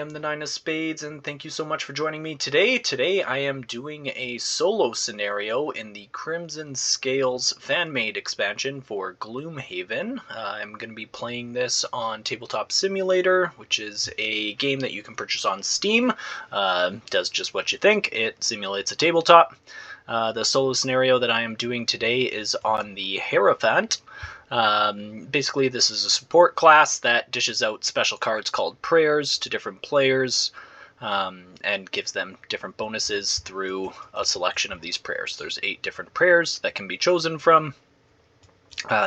am the Nine of Spades, and thank you so much for joining me today. Today I am doing a solo scenario in the Crimson Scales fan-made expansion for Gloomhaven. I'm going to be playing this on Tabletop Simulator, which is a game that you can purchase on Steam. Does just what you think. It simulates a tabletop. The solo scenario that I am doing today is on the Hierophant. Basically, this is a support class that dishes out special cards called prayers to different players and gives them different bonuses through a selection of these prayers. There's 8 different prayers that can be chosen from.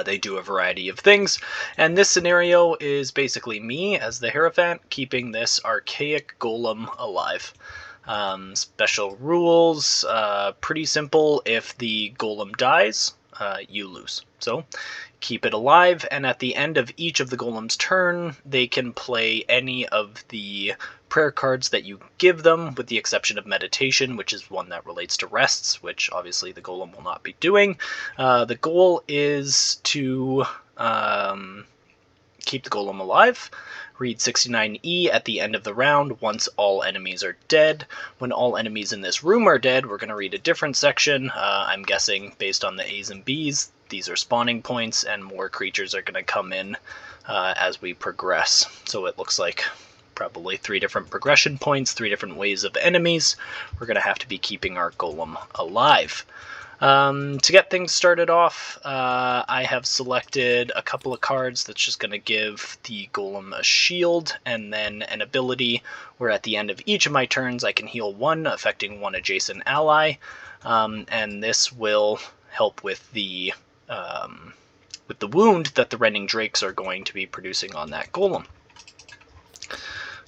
They do a variety of things, and this scenario is basically me as the Hierophant keeping this archaic golem alive. Special rules, pretty simple. If the golem dies, you lose. So keep it alive, and at the end of each of the golem's turn, they can play any of the prayer cards that you give them, with the exception of meditation, which is one that relates to rests, which obviously the golem will not be doing. The goal is to keep the golem alive. Read 69E at the end of the round once all enemies are dead. When all enemies in this room are dead, we're going to read a different section. I'm guessing based on the A's and B's, these are spawning points, and more creatures are going to come in as we progress. So it looks like probably 3 different progression points, 3 different waves of enemies. We're going to have to be keeping our golem alive. To get things started off, I have selected a couple of cards that's just going to give the golem a shield, and then an ability where at the end of each of my turns I can heal 1, affecting 1 adjacent ally, and this will help with the wound that the Rending Drakes are going to be producing on that golem.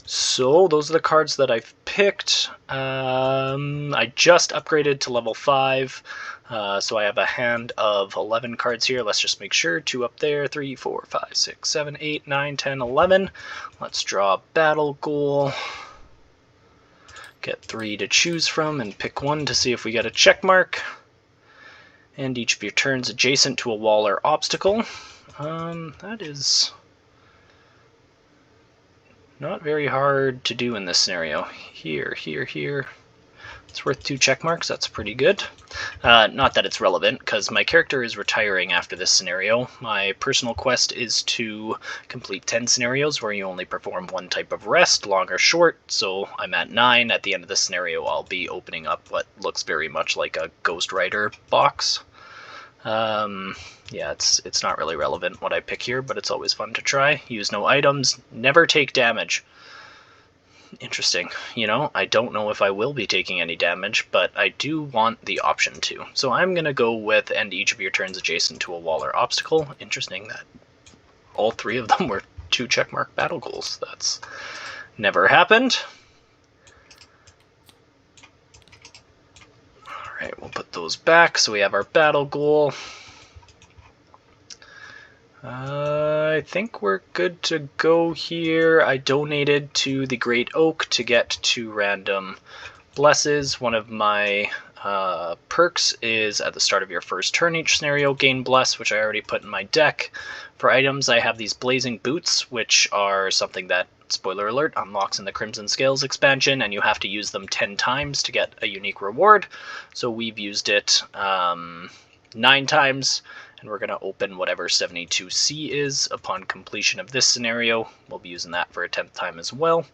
So those are the cards that I've picked. I just upgraded to level 5, so I have a hand of 11 cards here. Let's just make sure. 2 up there, 3, 4, 5, 6, 7, 8, 9, 10, 11. Let's draw a battle goal. Get 3 to choose from and pick 1 to see if we get a check mark. And each of your turns adjacent to a wall or obstacle. That is not very hard to do in this scenario. Here, here, here. It's worth 2 check marks. That's pretty good. Not that it's relevant, because my character is retiring after this scenario. My personal quest is to complete 10 scenarios where you only perform 1 type of rest, long or short, so I'm at 9. At the end of the scenario, I'll be opening up what looks very much like a Ghost Rider box. Yeah, it's not really relevant what I pick here, but it's always fun to try. Use no items, never take damage. Interesting. You know, I don't know if I will be taking any damage, but I do want the option to. So I'm going to go with end each of your turns adjacent to a wall or obstacle. Interesting that all 3 of them were 2 checkmark battle goals. That's never happened. Alright, we'll put those back so we have our battle goal. I think we're good to go here. I donated to the Great Oak to get 2 random blesses. One of my perks is at the start of your first turn each scenario, gain bless, which I already put in my deck. For items, I have these Blazing Boots, which are something that, spoiler alert, unlocks in the Crimson Scales expansion, and you have to use them 10 times to get a unique reward. So we've used it 9 times. And we're going to open whatever 72C is upon completion of this scenario. We'll be using that for a 10th time as well.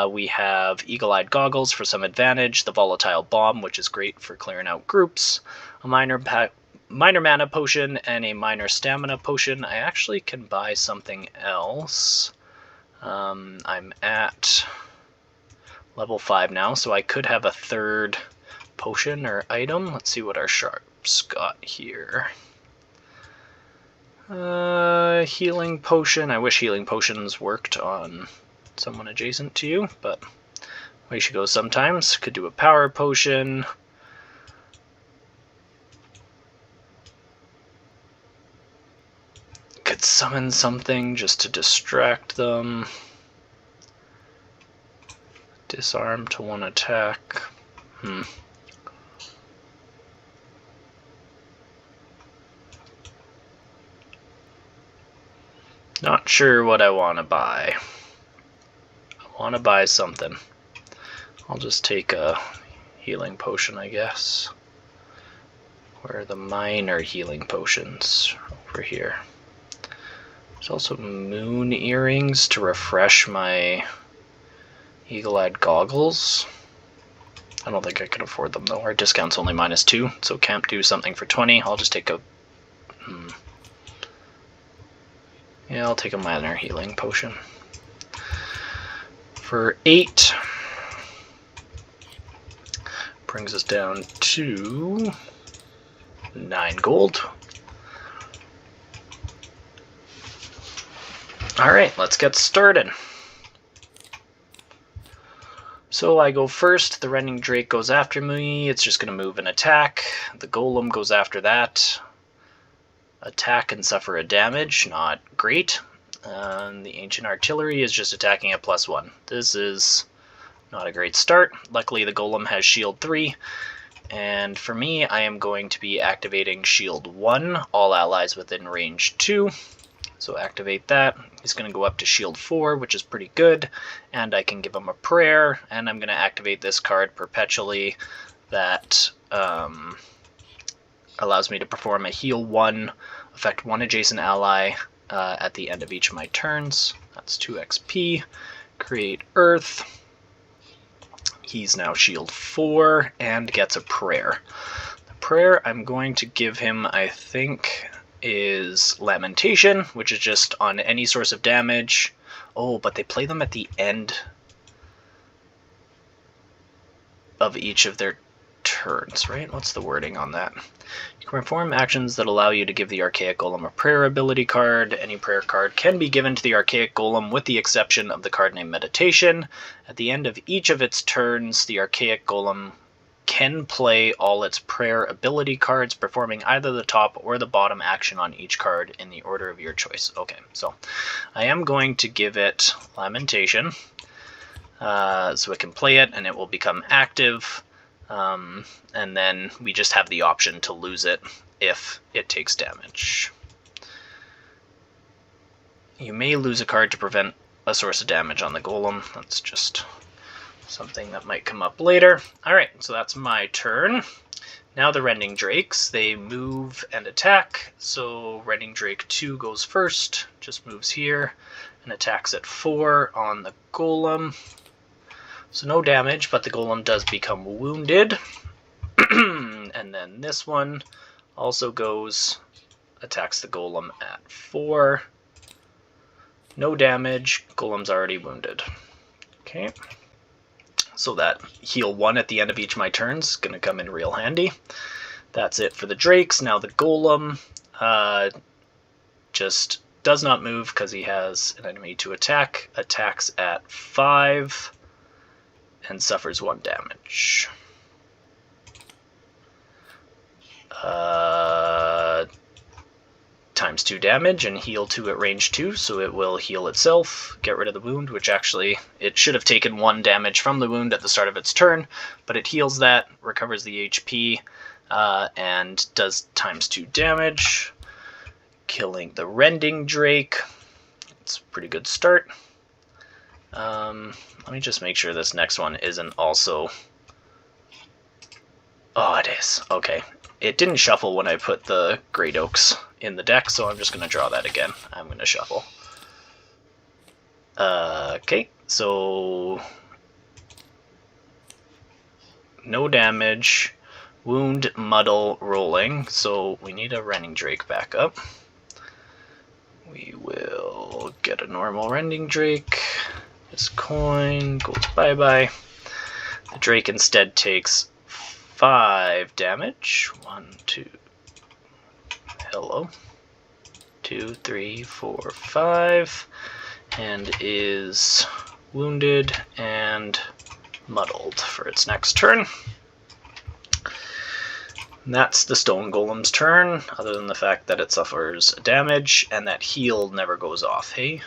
We have Eagle-Eyed Goggles for some advantage, the Volatile Bomb, which is great for clearing out groups, a minor mana potion, and a minor stamina potion. I actually can buy something else. I'm at level 5 now, so I could have a 3rd potion or item. Let's see what our sharps got here. Healing potion. I wish healing potions worked on someone adjacent to you, but way she goes sometimes. Could do a power potion. Could summon something just to distract them. Disarm to 1 attack. Not sure what I want to buy. want to buy something. I'll just take a healing potion, I guess. Where are the minor healing potions? Over here. There's also moon earrings to refresh my eagle-eyed goggles. I don't think I can afford them though. Our discount's only -2, so can't do something for 20. I'll just take a... Yeah, I'll take a minor healing potion. For 8. Brings us down to 9 gold. Alright, let's get started. So I go first, the Rending Drake goes after me, it's just going to move and attack. The Golem goes after that. Attack and suffer a damage, not great. The Ancient Artillery is just attacking at +1. This is not a great start. Luckily the Golem has shield 3. And for me, I am going to be activating shield 1, all allies within range 2. So activate that. He's going to go up to shield 4, which is pretty good. And I can give him a prayer. And I'm going to activate this card perpetually that allows me to perform a heal 1, affect 1 adjacent ally at the end of each of my turns. That's 2 XP. Create Earth. He's now shield 4 and gets a prayer. The prayer I'm going to give him, I think, is Lamentation, which is just on any source of damage. Oh, but they play them at the end of each of their turns, right? What's the wording on that? You can perform actions that allow you to give the Archaic Golem a prayer ability card. Any prayer card can be given to the Archaic Golem with the exception of the card named Meditation. At the end of each of its turns, the Archaic Golem can play all its prayer ability cards, performing either the top or the bottom action on each card in the order of your choice. Okay, so I am going to give it Lamentation, so it can play it and it will become active, and then we just have the option to lose it if it takes damage. You may lose a card to prevent a source of damage on the Golem. That's just something that might come up later. Alright, so that's my turn. Now the Rending Drakes, they move and attack. So Rending Drake 2 goes first, just moves here, and attacks at 4 on the Golem. So no damage, but the Golem does become wounded. And then this one also goes, attacks the Golem at 4. No damage, Golem's already wounded. Okay. So that heal 1 at the end of each of my turns is going to come in real handy. That's it for the Drakes. Now the Golem just does not move because he has an enemy to attack. Attacks at 5 and suffers 1 damage. Times 2 damage and heal 2 at range 2, so it will heal itself, get rid of the wound, which actually it should have taken 1 damage from the wound at the start of its turn, but it heals that, recovers the HP, and does times 2 damage, killing the Rending Drake. It's a pretty good start. Let me just make sure this next one isn't also... Oh, it is. Okay. It didn't shuffle when I put the Great Oaks in the deck, so I'm just going to draw that again. I'm going to shuffle. Okay, so no damage, wound, muddle, rolling, so we need a Rending Drake back up. We will get a normal Rending Drake. This coin goes bye-bye. The Drake instead takes 5 damage. 1, 2, hello. 2, 3, 4, 5, and is wounded and muddled for its next turn. And that's the Stone Golem's turn, other than the fact that it suffers damage and that heal never goes off, hey?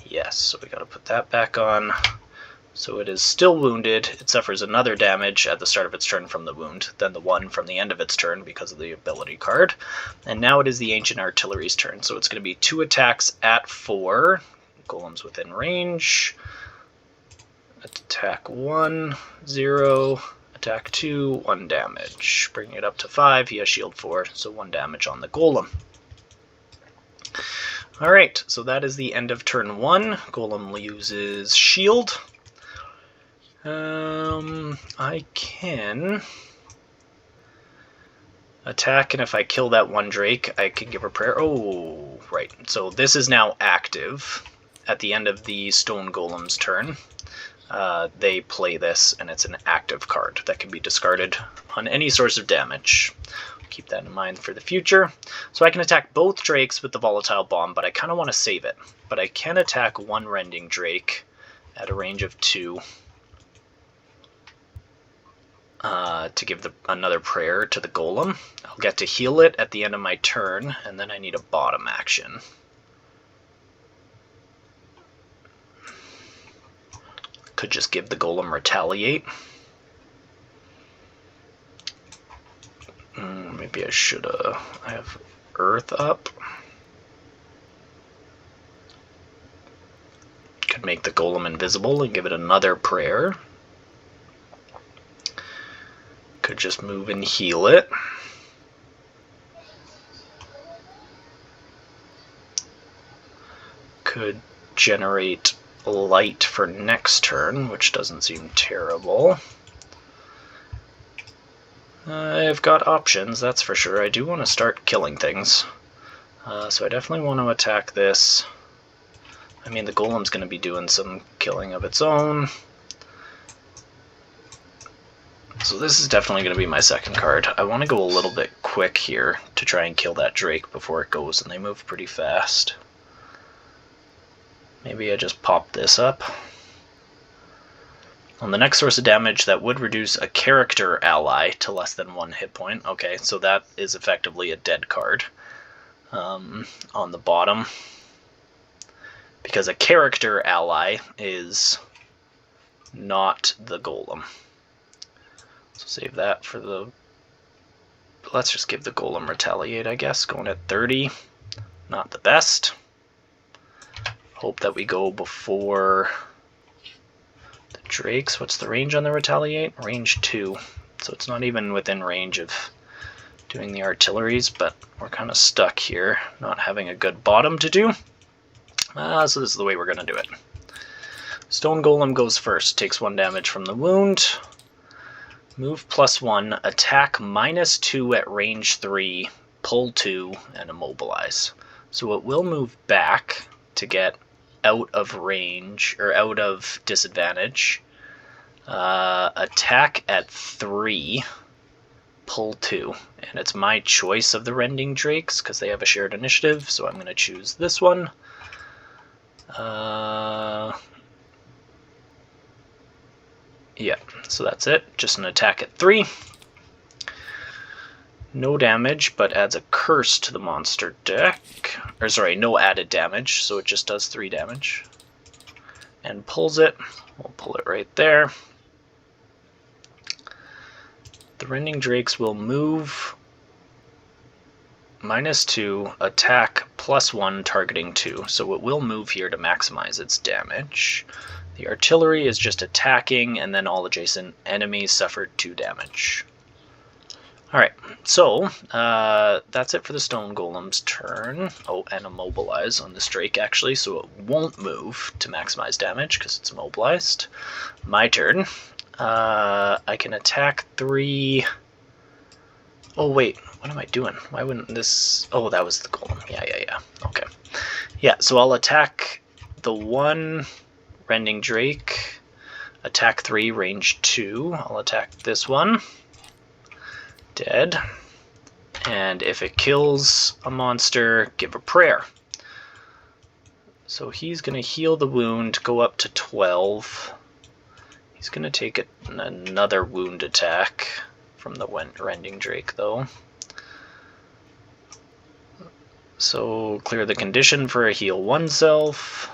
Yes, so we gotta put that back on. So it is still wounded. It suffers another damage at the start of its turn from the wound, then the 1 from the end of its turn because of the ability card. And now it is the Ancient Artillery's turn, so it's going to be 2 attacks at 4. Golem's within range. Attack 1, 0. Attack 2, 1 damage. Bringing it up to 5. He has shield 4, so 1 damage on the golem. Alright, so that is the end of turn 1. Golem uses shield. I can attack, and if I kill that one Drake, I can give a prayer. Oh, right. So this is now active. At the end of the Stone Golem's turn, they play this, and it's an active card that can be discarded on any source of damage. Keep that in mind for the future. So I can attack both Drakes with the Volatile Bomb, but I kind of want to save it. But I can attack one Rending Drake at a range of 2 to give another prayer to the Golem. I'll get to heal it at the end of my turn, and then I need a bottom action. Could just give the Golem Retaliate. Maybe I should I have Earth up. Could make the Golem invisible and give it another prayer. Could just move and heal it. Could generate light for next turn, which doesn't seem terrible. I've got options, that's for sure. I do want to start killing things. So I definitely want to attack this. I mean, the Golem's going to be doing some killing of its own. So this is definitely going to be my second card. I want to go a little bit quick here to try and kill that Drake before it goes, and they move pretty fast. Maybe I just pop this up. On the next source of damage, that would reduce a character ally to less than 1 hit point. Okay, so that is effectively a dead card on the bottom. Because a character ally is not the Golem. So save that for the... Let's just give the Golem Retaliate, I guess. Going at 30. Not the best. Hope that we go before... Drakes. What's the range on the Retaliate? Range 2. So it's not even within range of doing the artilleries, but we're kind of stuck here, not having a good bottom to do. So this is the way we're going to do it. Stone Golem goes first, takes 1 damage from the wound. Move +1, attack -2 at range 3, pull 2, and immobilize. So it will move back to get out of range, or out of disadvantage. Attack at 3, pull 2. And it's my choice of the Rending Drakes, because they have a shared initiative, so I'm going to choose this one. Yeah, so that's it. Just an attack at 3. No damage, but adds a curse to the monster deck. Or sorry, no added damage, so it just does 3 damage. And pulls it. We'll pull it right there. The Rending Drakes will move -2, attack +1, targeting 2. So it will move here to maximize its damage. The artillery is just attacking, and then all adjacent enemies suffered 2 damage. Alright, so that's it for the Stone Golem's turn. Oh, and immobilize on this Drake, actually, so it won't move to maximize damage because it's immobilized. My turn. I can attack 3... Oh, wait, what am I doing? Why wouldn't this... Oh, that was the Golem. Yeah. Okay. Yeah, so I'll attack the 1 Rending Drake. Attack 3, range 2. I'll attack this one. Dead. And if it kills a monster, give a prayer. So he's going to heal the wound, go up to 12. He's going to take another wound attack from the Rending Drake, though. So clear the condition for a heal oneself.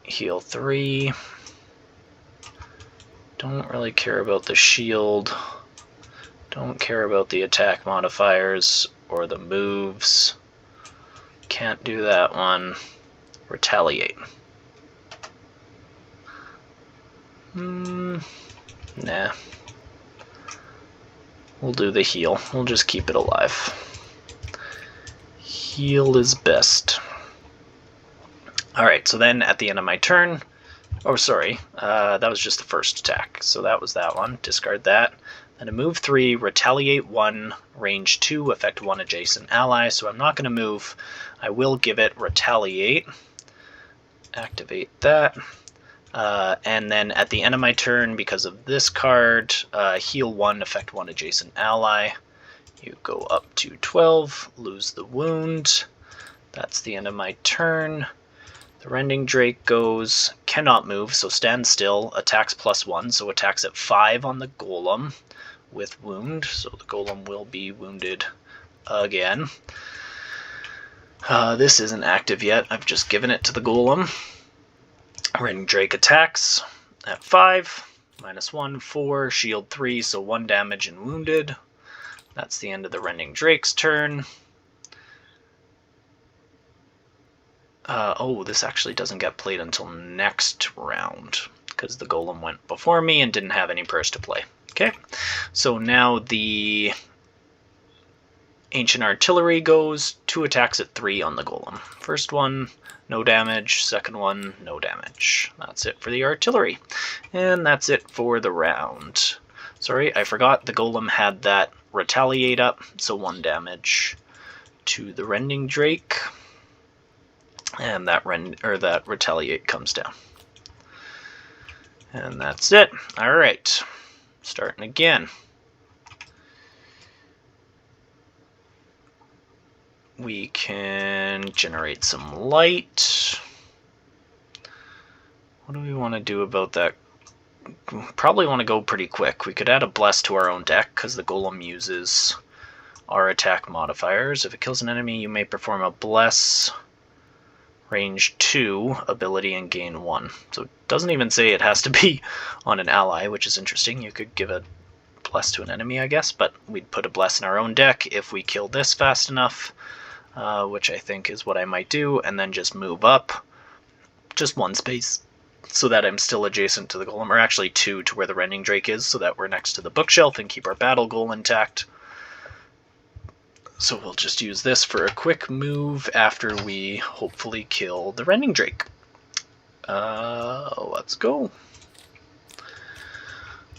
Heal 3. Don't really care about the shield. Don't care about the attack modifiers or the moves. Can't do that one. retaliate. Nah. We'll do the heal. We'll just keep it alive. Heal is best. Alright, so then at the end of my turn... Oh, sorry. That was just the first attack. So that was that one. Discard that. Then a move 3, retaliate 1, range 2, affect 1 adjacent ally. So I'm not going to move. I will give it retaliate. Activate that. And then at the end of my turn, because of this card, heal 1, affect 1 adjacent ally. You go up to 12, lose the wound. That's the end of my turn. The Rending Drake goes, cannot move, so stand still, attacks +1, so attacks at 5 on the Golem with wound, so the Golem will be wounded again. This isn't active yet, I've just given it to the Golem. Rending Drake attacks at 5, -1, 4, shield 3, so 1 damage and wounded. That's the end of the Rending Drake's turn. Oh, this actually doesn't get played until next round, because the Golem went before me and didn't have any purse to play. Okay, so now the Ancient Artillery goes, 2 attacks at 3 on the Golem. First one, no damage. Second one, no damage. That's it for the Artillery. And that's it for the round. Sorry, I forgot the Golem had that retaliate up, so 1 damage to the Rending Drake. And that retaliate comes down. And that's it. Alright. Starting again. We can generate some light. What do we want to do about that? Probably want to go pretty quick. We could add a Bless to our own deck, because the Golem uses our attack modifiers. If it kills an enemy, you may perform a Bless range 2 ability and gain 1. So it doesn't even say it has to be on an ally, which is interesting. You could give a Bless to an enemy, I guess, but we'd put a Bless in our own deck if we kill this fast enough, which I think is what I might do, and then just move up just 1 space so that I'm still adjacent to the Golem, or actually 2 to where the Rending Drake is, so that we're next to the bookshelf and keep our battle goal intact. So we'll just use this for a quick move after we hopefully kill the Rending Drake. Let's go.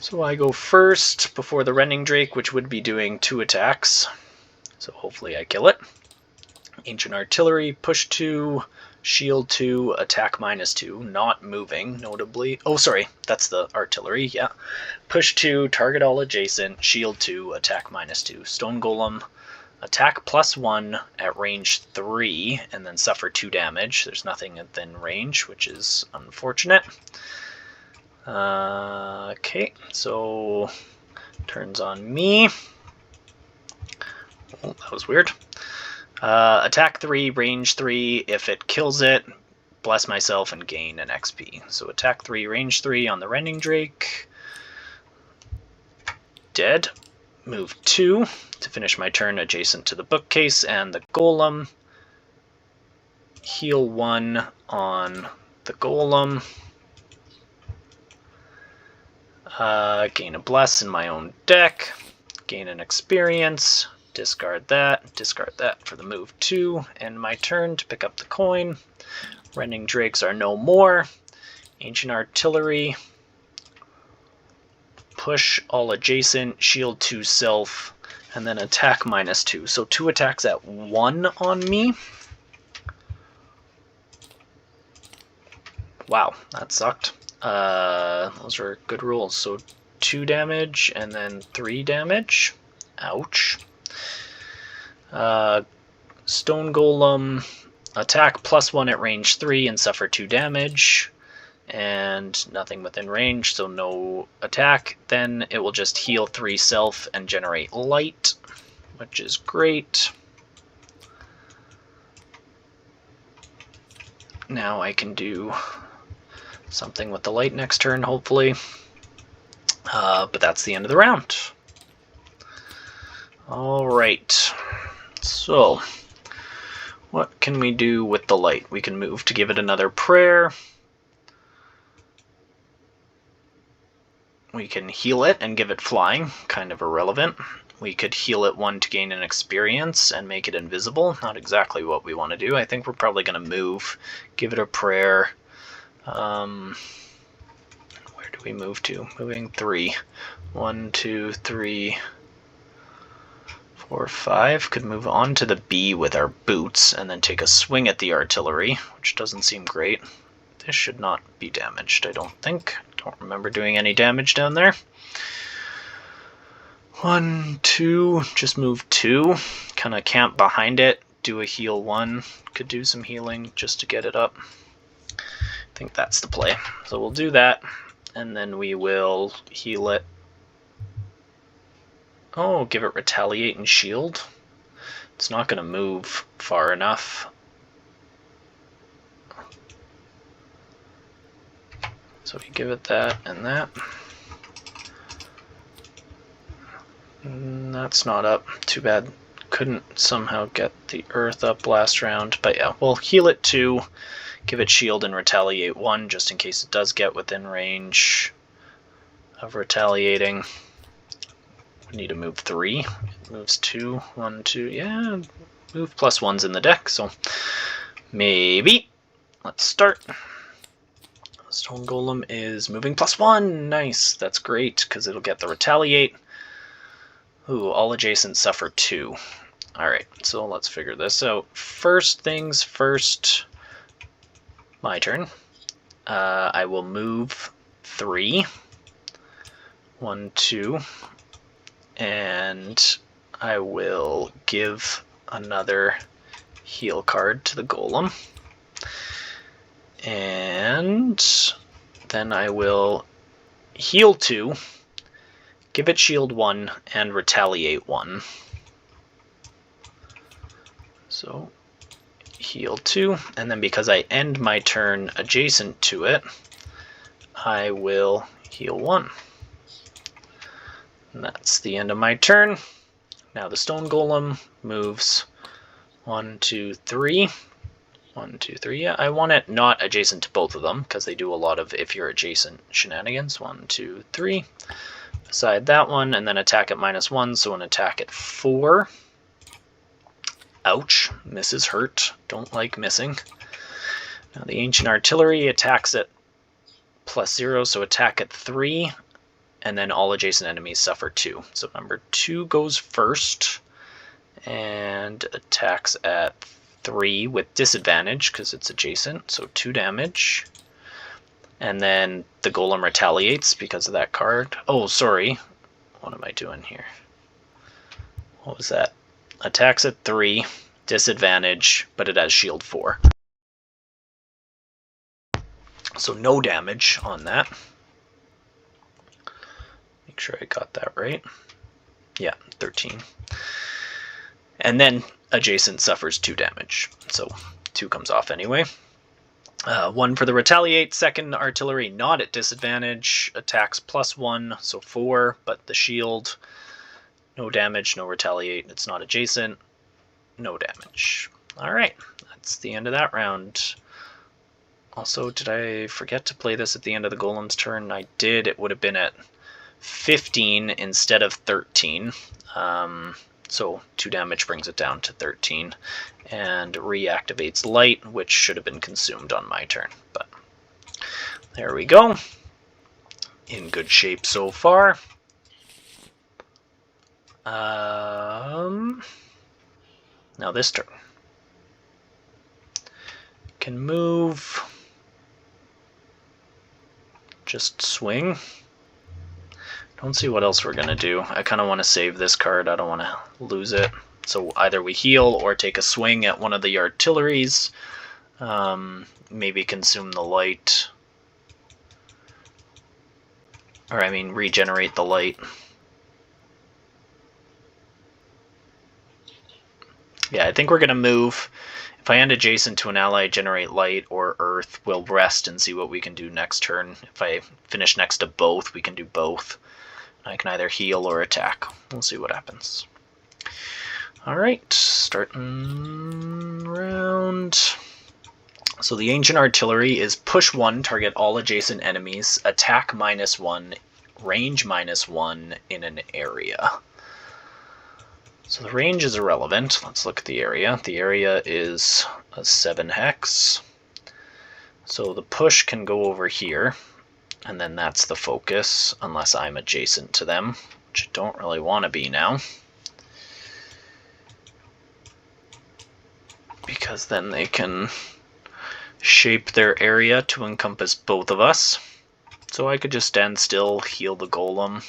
So I go first before the Rending Drake, which would be doing 2 attacks. So hopefully I kill it. Ancient Artillery, push 2, shield 2, attack -2, not moving, notably. Oh, sorry, that's the Artillery, yeah. Push 2, target all adjacent, shield 2, attack -2. Stone Golem, attack +1 at range 3, and then suffer 2 damage. There's nothing within range, which is unfortunate. Okay, so turns on me. Oh, that was weird. Attack 3, range 3. If it kills it, bless myself and gain an XP. So attack 3, range 3 on the Rending Drake. Dead. Move 2 to finish my turn adjacent to the bookcase and the Golem. Heal 1 on the Golem. Gain a Bless in my own deck. Gain an experience. Discard that for the move 2, end my turn to pick up the coin. Rending Drakes are no more. Ancient Artillery. Push all adjacent, shield 2 self, and then attack -2. So 2 attacks at 1 on me. Wow, that sucked. Those are good rolls. So 2 damage and then 3 damage. Ouch. Stone Golem, attack +1 at range 3 and suffer 2 damage, and nothing within range, so no attack. Then it will just heal 3 self and generate light, which is great. Now I can do something with the light next turn, hopefully. But that's the end of the round. Alright. So, What can we do with the light? We can move to give it another prayer. We can heal it and give it flying, kind of irrelevant. We could heal it 1 to gain an experience and make it invisible. Not exactly what we want to do. I think we're probably going to move, give it a prayer. Where do we move to? Moving 3. 1, 2, 3, 4, 5. Could move on to the B with our boots and then take a swing at the artillery, which doesn't seem great. This should not be damaged, I don't think. Don't remember doing any damage down there. 1, 2, just move 2. Kind of camp behind it, do a heal 1. Could do some healing just to get it up. I think that's the play. So we'll do that, and then we will heal it. Oh, give it retaliate and shield. It's not going to move far enough. So we give it that and that. That's not up. Too bad. Couldn't somehow get the earth up last round. But yeah, we'll heal it 2. Give it shield and retaliate 1 just in case it does get within range of retaliating. We need to move 3. It moves 2. 1, 2. Yeah, move +1's in the deck, so maybe. Let's start. Stone Golem is moving +1. Nice. That's great because it'll get the retaliate. Ooh, all adjacent suffer 2. Alright, so let's figure this out. First things first, my turn. I will move 3. 1, 2. And I will give another heal card to the Golem. And then I will heal 2, give it shield 1, and retaliate 1. So heal 2, and then because I end my turn adjacent to it, I will heal 1. And that's the end of my turn. Now the Stone Golem moves 1, 2, 3. 1, 2, 3. Yeah, I want it not adjacent to both of them because they do a lot of if you're adjacent shenanigans. 1, 2, 3. Beside that one, and then attack at -1, so an attack at 4. Ouch. Misses hurt. Don't like missing. Now the Ancient Artillery attacks at +0, so attack at 3, and then all adjacent enemies suffer 2. So number 2 goes first and attacks at 3 with disadvantage because it's adjacent, so 2 damage. And then the Golem retaliates because of that card. Oh, sorry. What am I doing here? What was that? Attacks at 3, disadvantage, but it has shield 4. So no damage on that. Make sure I got that right. Yeah, 13. And then adjacent suffers 2 damage, so 2 comes off anyway. 1 for the retaliate. Second artillery not at disadvantage, attacks +1, so 4, but the shield, no damage, no retaliate, it's not adjacent, no damage. Alright, that's the end of that round. Also, did I forget to play this at the end of the Golem's turn? I did. It would have been at 15 instead of 13. So 2 damage brings it down to 13 and reactivates light, which should have been consumed on my turn. But there we go. In good shape so far. Now this turn. Can move. Just swing. Don't see what else we're going to do. I kind of want to save this card. I don't want to lose it. So either we heal or take a swing at one of the artilleries. Maybe consume the light. Or I mean regenerate the light. Yeah, I think we're going to move. If I end adjacent to an ally, generate light or earth, we'll rest and see what we can do next turn. If I finish next to both, we can do both. I can either heal or attack. We'll see what happens. Alright, starting round. So the Ancient Artillery is push 1, target all adjacent enemies, attack -1, range -1 in an area. So the range is irrelevant. Let's look at the area. The area is a 7 hex. So the push can go over here, and then that's the focus, unless I'm adjacent to them, which I don't really want to be now. Because then they can shape their area to encompass both of us. So I could just stand still, heal the golem,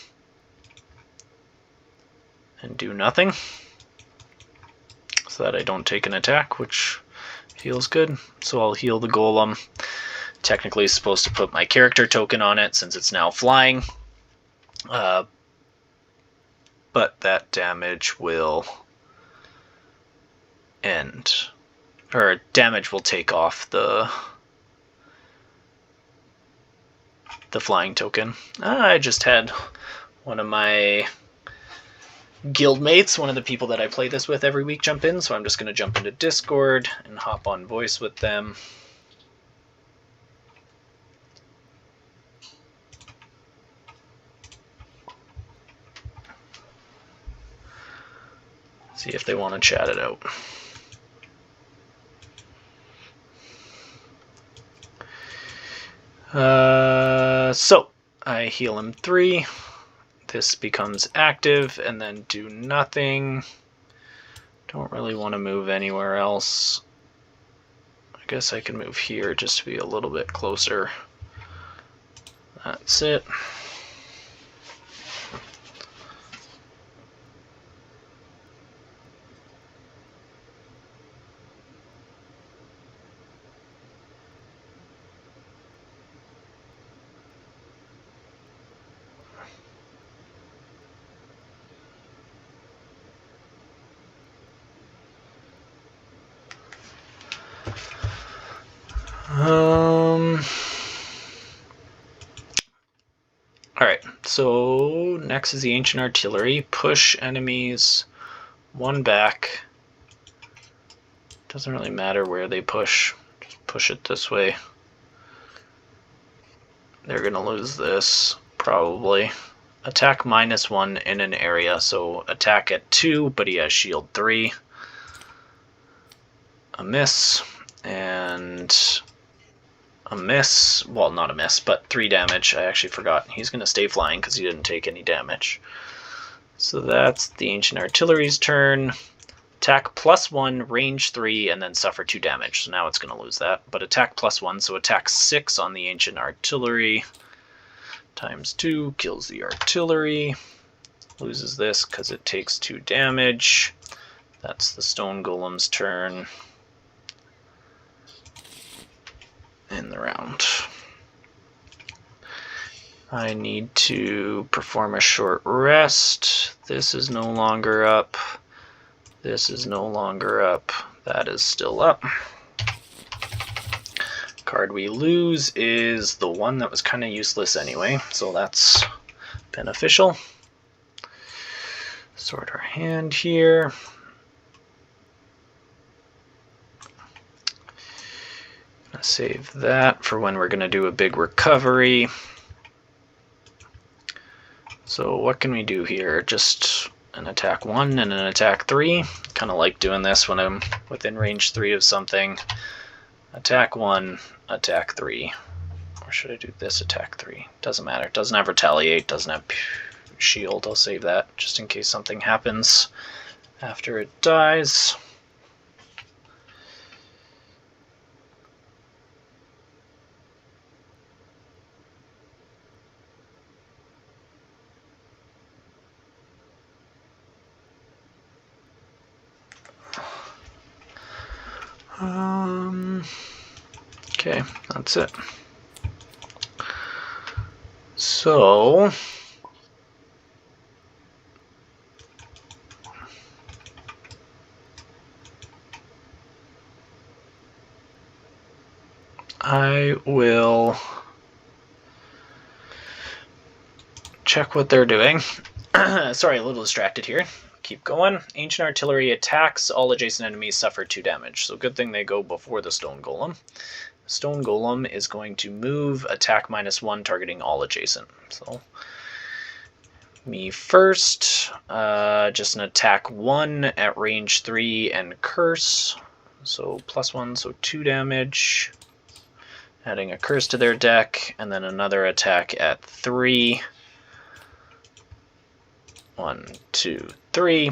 and do nothing, so that I don't take an attack, which feels good. So I'll heal the golem. Technically supposed to put my character token on it since it's now flying, but that damage will end, or damage will take off the flying token. I just had one of my guildmates, one of the people that I play this with every week, jump in, so I'm just going to jump into Discord and hop on voice with them. See if they want to chat it out. So I heal him 3. This becomes active, and then do nothing. Don't really want to move anywhere else. I guess I can move here just to be a little bit closer. That's it. Alright, so next is the Ancient Artillery. Push enemies 1 back. Doesn't really matter where they push. Just push it this way. They're going to lose this, probably. Attack -1 in an area, so attack at 2, but he has shield 3. A miss, and a miss. Well, not a miss, but 3 damage. I actually forgot. He's going to stay flying because he didn't take any damage. So that's the Ancient Artillery's turn. Attack +1, range 3, and then suffer 2 damage. So now it's going to lose that. But attack +1, so attack 6 on the Ancient Artillery. Times 2 kills the artillery. Loses this because it takes 2 damage. That's the Stone Golem's turn. In the round. I need to perform a short rest. This is no longer up. This is no longer up. That is still up. Card we lose is the one that was kind of useless anyway, so that's beneficial. Sort our hand here. Save that for when we're going to do a big recovery. So what can we do here? Just an attack 1 and an attack 3. Kind of like doing this when I'm within range 3 of something. Attack 1, attack 3. Or should I do this attack 3? Doesn't matter. Doesn't have retaliate, doesn't have shield. I'll save that just in case something happens after it dies. Okay, that's it. So I will check what they're doing. Sorry, a little distracted here. keep going. Ancient Artillery attacks. All adjacent enemies suffer 2 damage. So good thing they go before the Stone Golem. Stone Golem is going to move, attack -1, targeting all adjacent. So me first, just an attack 1 at range 3 and curse. So +1, so 2 damage. Adding a curse to their deck, and then another attack at 3. 1, 2, 3.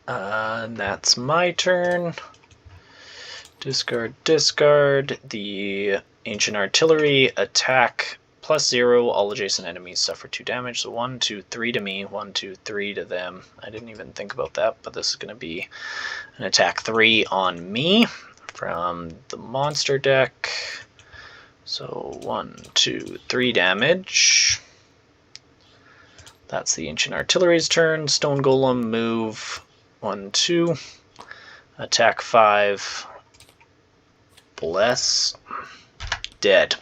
That's my turn. Discard, discard. The Ancient Artillery attack +0. All adjacent enemies suffer 2 damage. So 1, 2, 3 to me, 1, 2, 3 to them. I didn't even think about that, but this is going to be an attack 3 on me from the monster deck. So 1, 2, 3 damage. That's the Ancient Artillery's turn. Stone Golem, move 1, 2. Attack 5. Bless. Dead.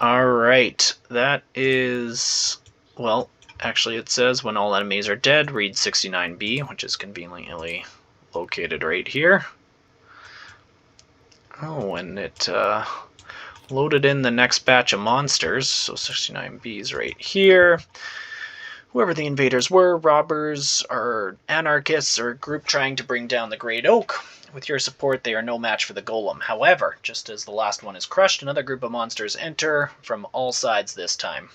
Alright, that is, well, actually it says when all enemies are dead, read 69B, which is conveniently located right here. Oh, and it loaded in the next batch of monsters, so 69B is right here. Whoever the invaders were, robbers, or anarchists, or a group trying to bring down the Great Oak. With your support, they are no match for the Golem. However, just as the last one is crushed, another group of monsters enter from all sides this time.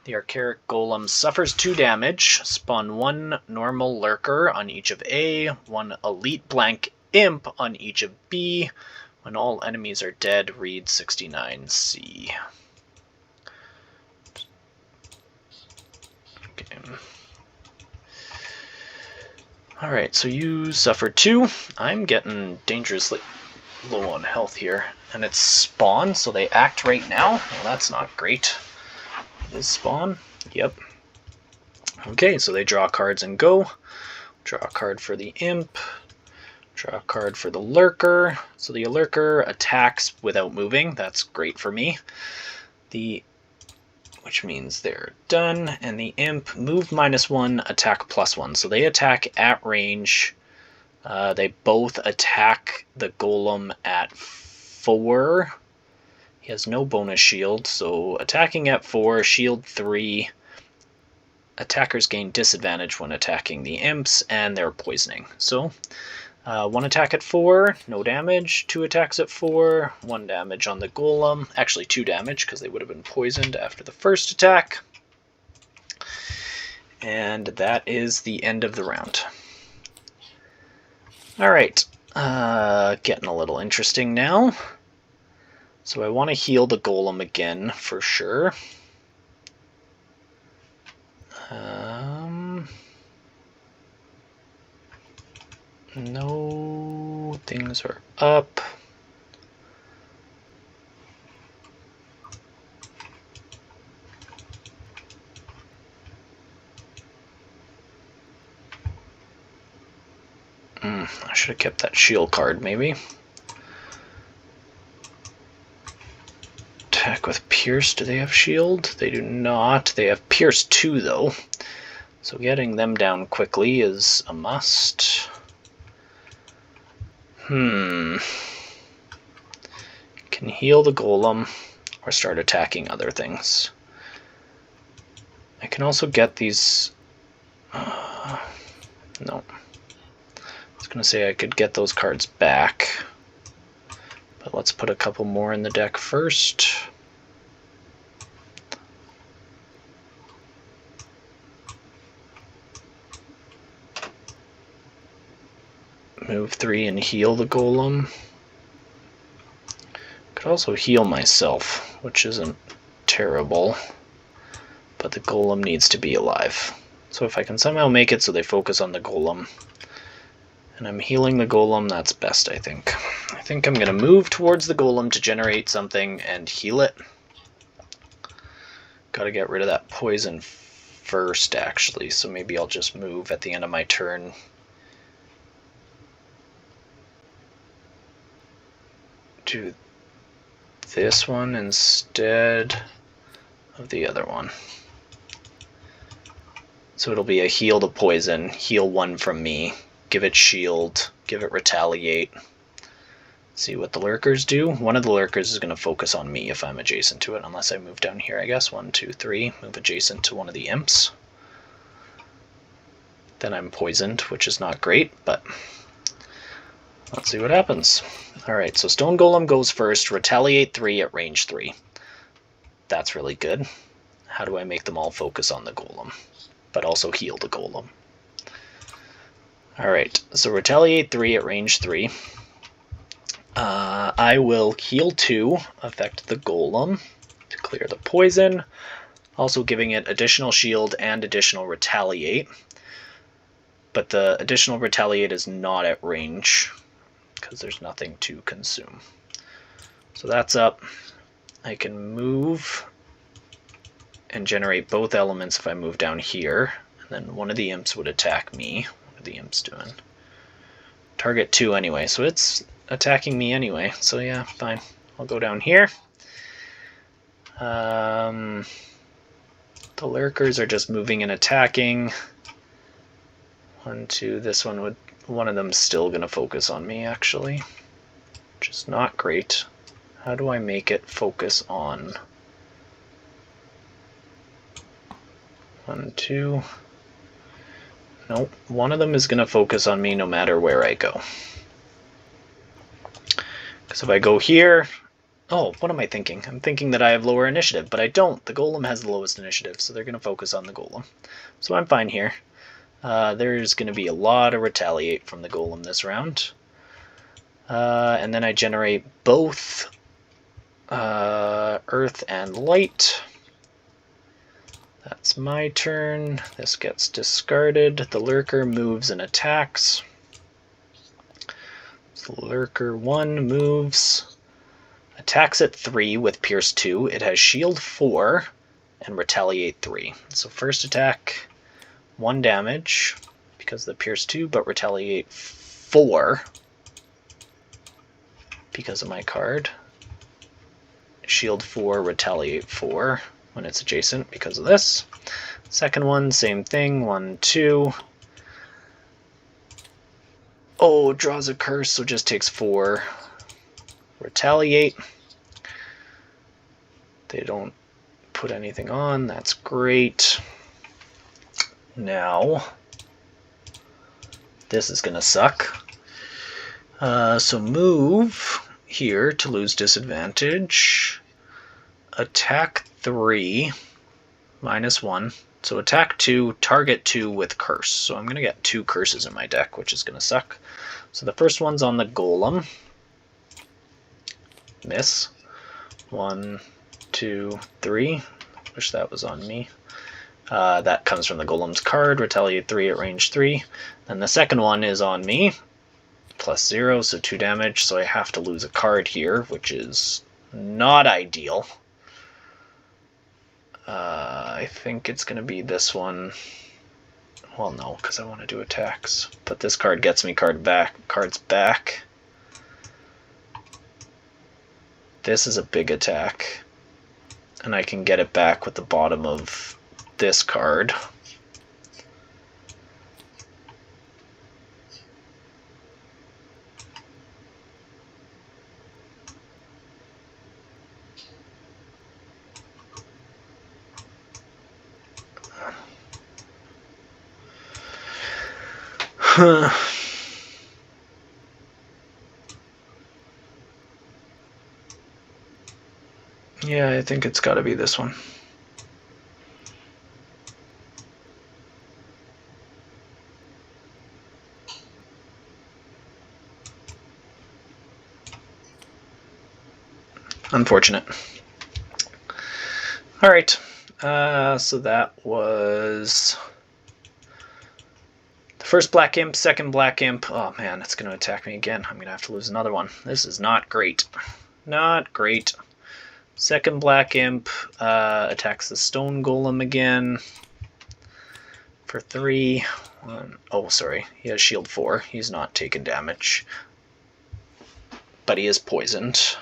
The Archaic Golem suffers 2 damage. Spawn 1 normal lurker on each of A, 1 elite blank imp on each of B. When all enemies are dead, read 69C. Okay. Alright, so you suffer 2. I'm getting dangerously low on health here. And it's spawn, so they act right now. Well, that's not great. It is spawn? Yep. Okay, so they draw cards and go. Draw a card for the imp. Draw a card for the lurker. So the lurker attacks without moving. That's great for me. Which means they're done. And the imp, move -1, attack +1. So they attack at range. They both attack the golem at 4. He has no bonus shield, so attacking at 4, shield 3. Attackers gain disadvantage when attacking the imps, and they're poisoning. So 1 attack at 4, no damage. 2 attacks at 4, 1 damage on the golem. Actually 2 damage, because they would have been poisoned after the first attack. And that is the end of the round. Alright, getting a little interesting now. So I want to heal the golem again, for sure. No, things are up. I should have kept that shield card, maybe. Attack with Pierce. Do they have shield? They do not. They have Pierce 2, though. So getting them down quickly is a must. Can heal the golem or start attacking other things. I can also get these... no. I was going to say I could get those cards back. But let's put a couple more in the deck first. Move 3 and heal the golem. Could also heal myself, which isn't terrible. But the golem needs to be alive. So if I can somehow make it so they focus on the golem, and I'm healing the golem, that's best, I think. I think I'm going to move towards the golem to generate something and heal it. Gotta get rid of that poison first, actually, so maybe I'll just move at the end of my turn. Do this one instead of the other one. So it'll be a heal to poison, heal 1 from me, give it shield, give it retaliate. See what the lurkers do. One of the lurkers is going to focus on me if I'm adjacent to it, unless I move down here, I guess. 1, 2, 3. Move adjacent to one of the imps. Then I'm poisoned, which is not great, but let's see what happens. Alright, so Stone Golem goes first. Retaliate 3 at range 3. That's really good. How do I make them all focus on the golem, but also heal the golem? Alright, so Retaliate 3 at range 3. I will heal 2, affect the golem to clear the poison, also giving it additional shield and additional retaliate. But the additional retaliate is not at range because there's nothing to consume. So that's up. I can move and generate both elements if I move down here. And then one of the imps would attack me. What are the imps doing? Target 2 anyway, so it's attacking me anyway. So yeah, fine. I'll go down here. The lurkers are just moving and attacking. 1, 2, this one would, one of them's still gonna focus on me actually, which is not great. How do I make it focus on? 1, 2. Nope, one of them is gonna focus on me no matter where I go. Because if I go here, oh, what am I thinking? I'm thinking that I have lower initiative, but I don't. The golem has the lowest initiative, so they're gonna focus on the golem. So I'm fine here. There's going to be a lot of retaliate from the golem this round. And then I generate both earth and light. That's my turn. This gets discarded. The lurker moves and attacks. So lurker 1 moves, attacks at 3 with pierce 2. It has shield 4 and retaliate 3. So first attack, 1 damage because of the pierce 2, but retaliate 4 because of my card. Shield 4, retaliate 4 when it's adjacent because of this. Second one, same thing, 1, 2. Oh, draws a curse, so just takes 4. Retaliate. They don't put anything on, that's great. Now, this is gonna suck. So move here to lose disadvantage. Attack 3, -1. So attack 2, target 2 with curse. So I'm gonna get 2 curses in my deck, which is gonna suck. So the first one's on the golem. Miss. 1, 2, 3. Wish that was on me. That comes from the golem's card, retaliate 3 at range 3. Then the second one is on me, +0, so 2 damage, so I have to lose a card here, which is not ideal. I think it's going to be this one. Well, no, because I want to do attacks. But this card gets me cards back. This is a big attack, and I can get it back with the bottom of this card. Yeah, I think it's got to be this one. Unfortunate. All right, so that was the first black imp, second black imp. Oh man, it's going to attack me again. I'm going to have to lose another one. This is not great. Not great. Second black imp attacks the stone golem again for 3. Oh, sorry. He has shield 4. He's not taking damage, but he is poisoned.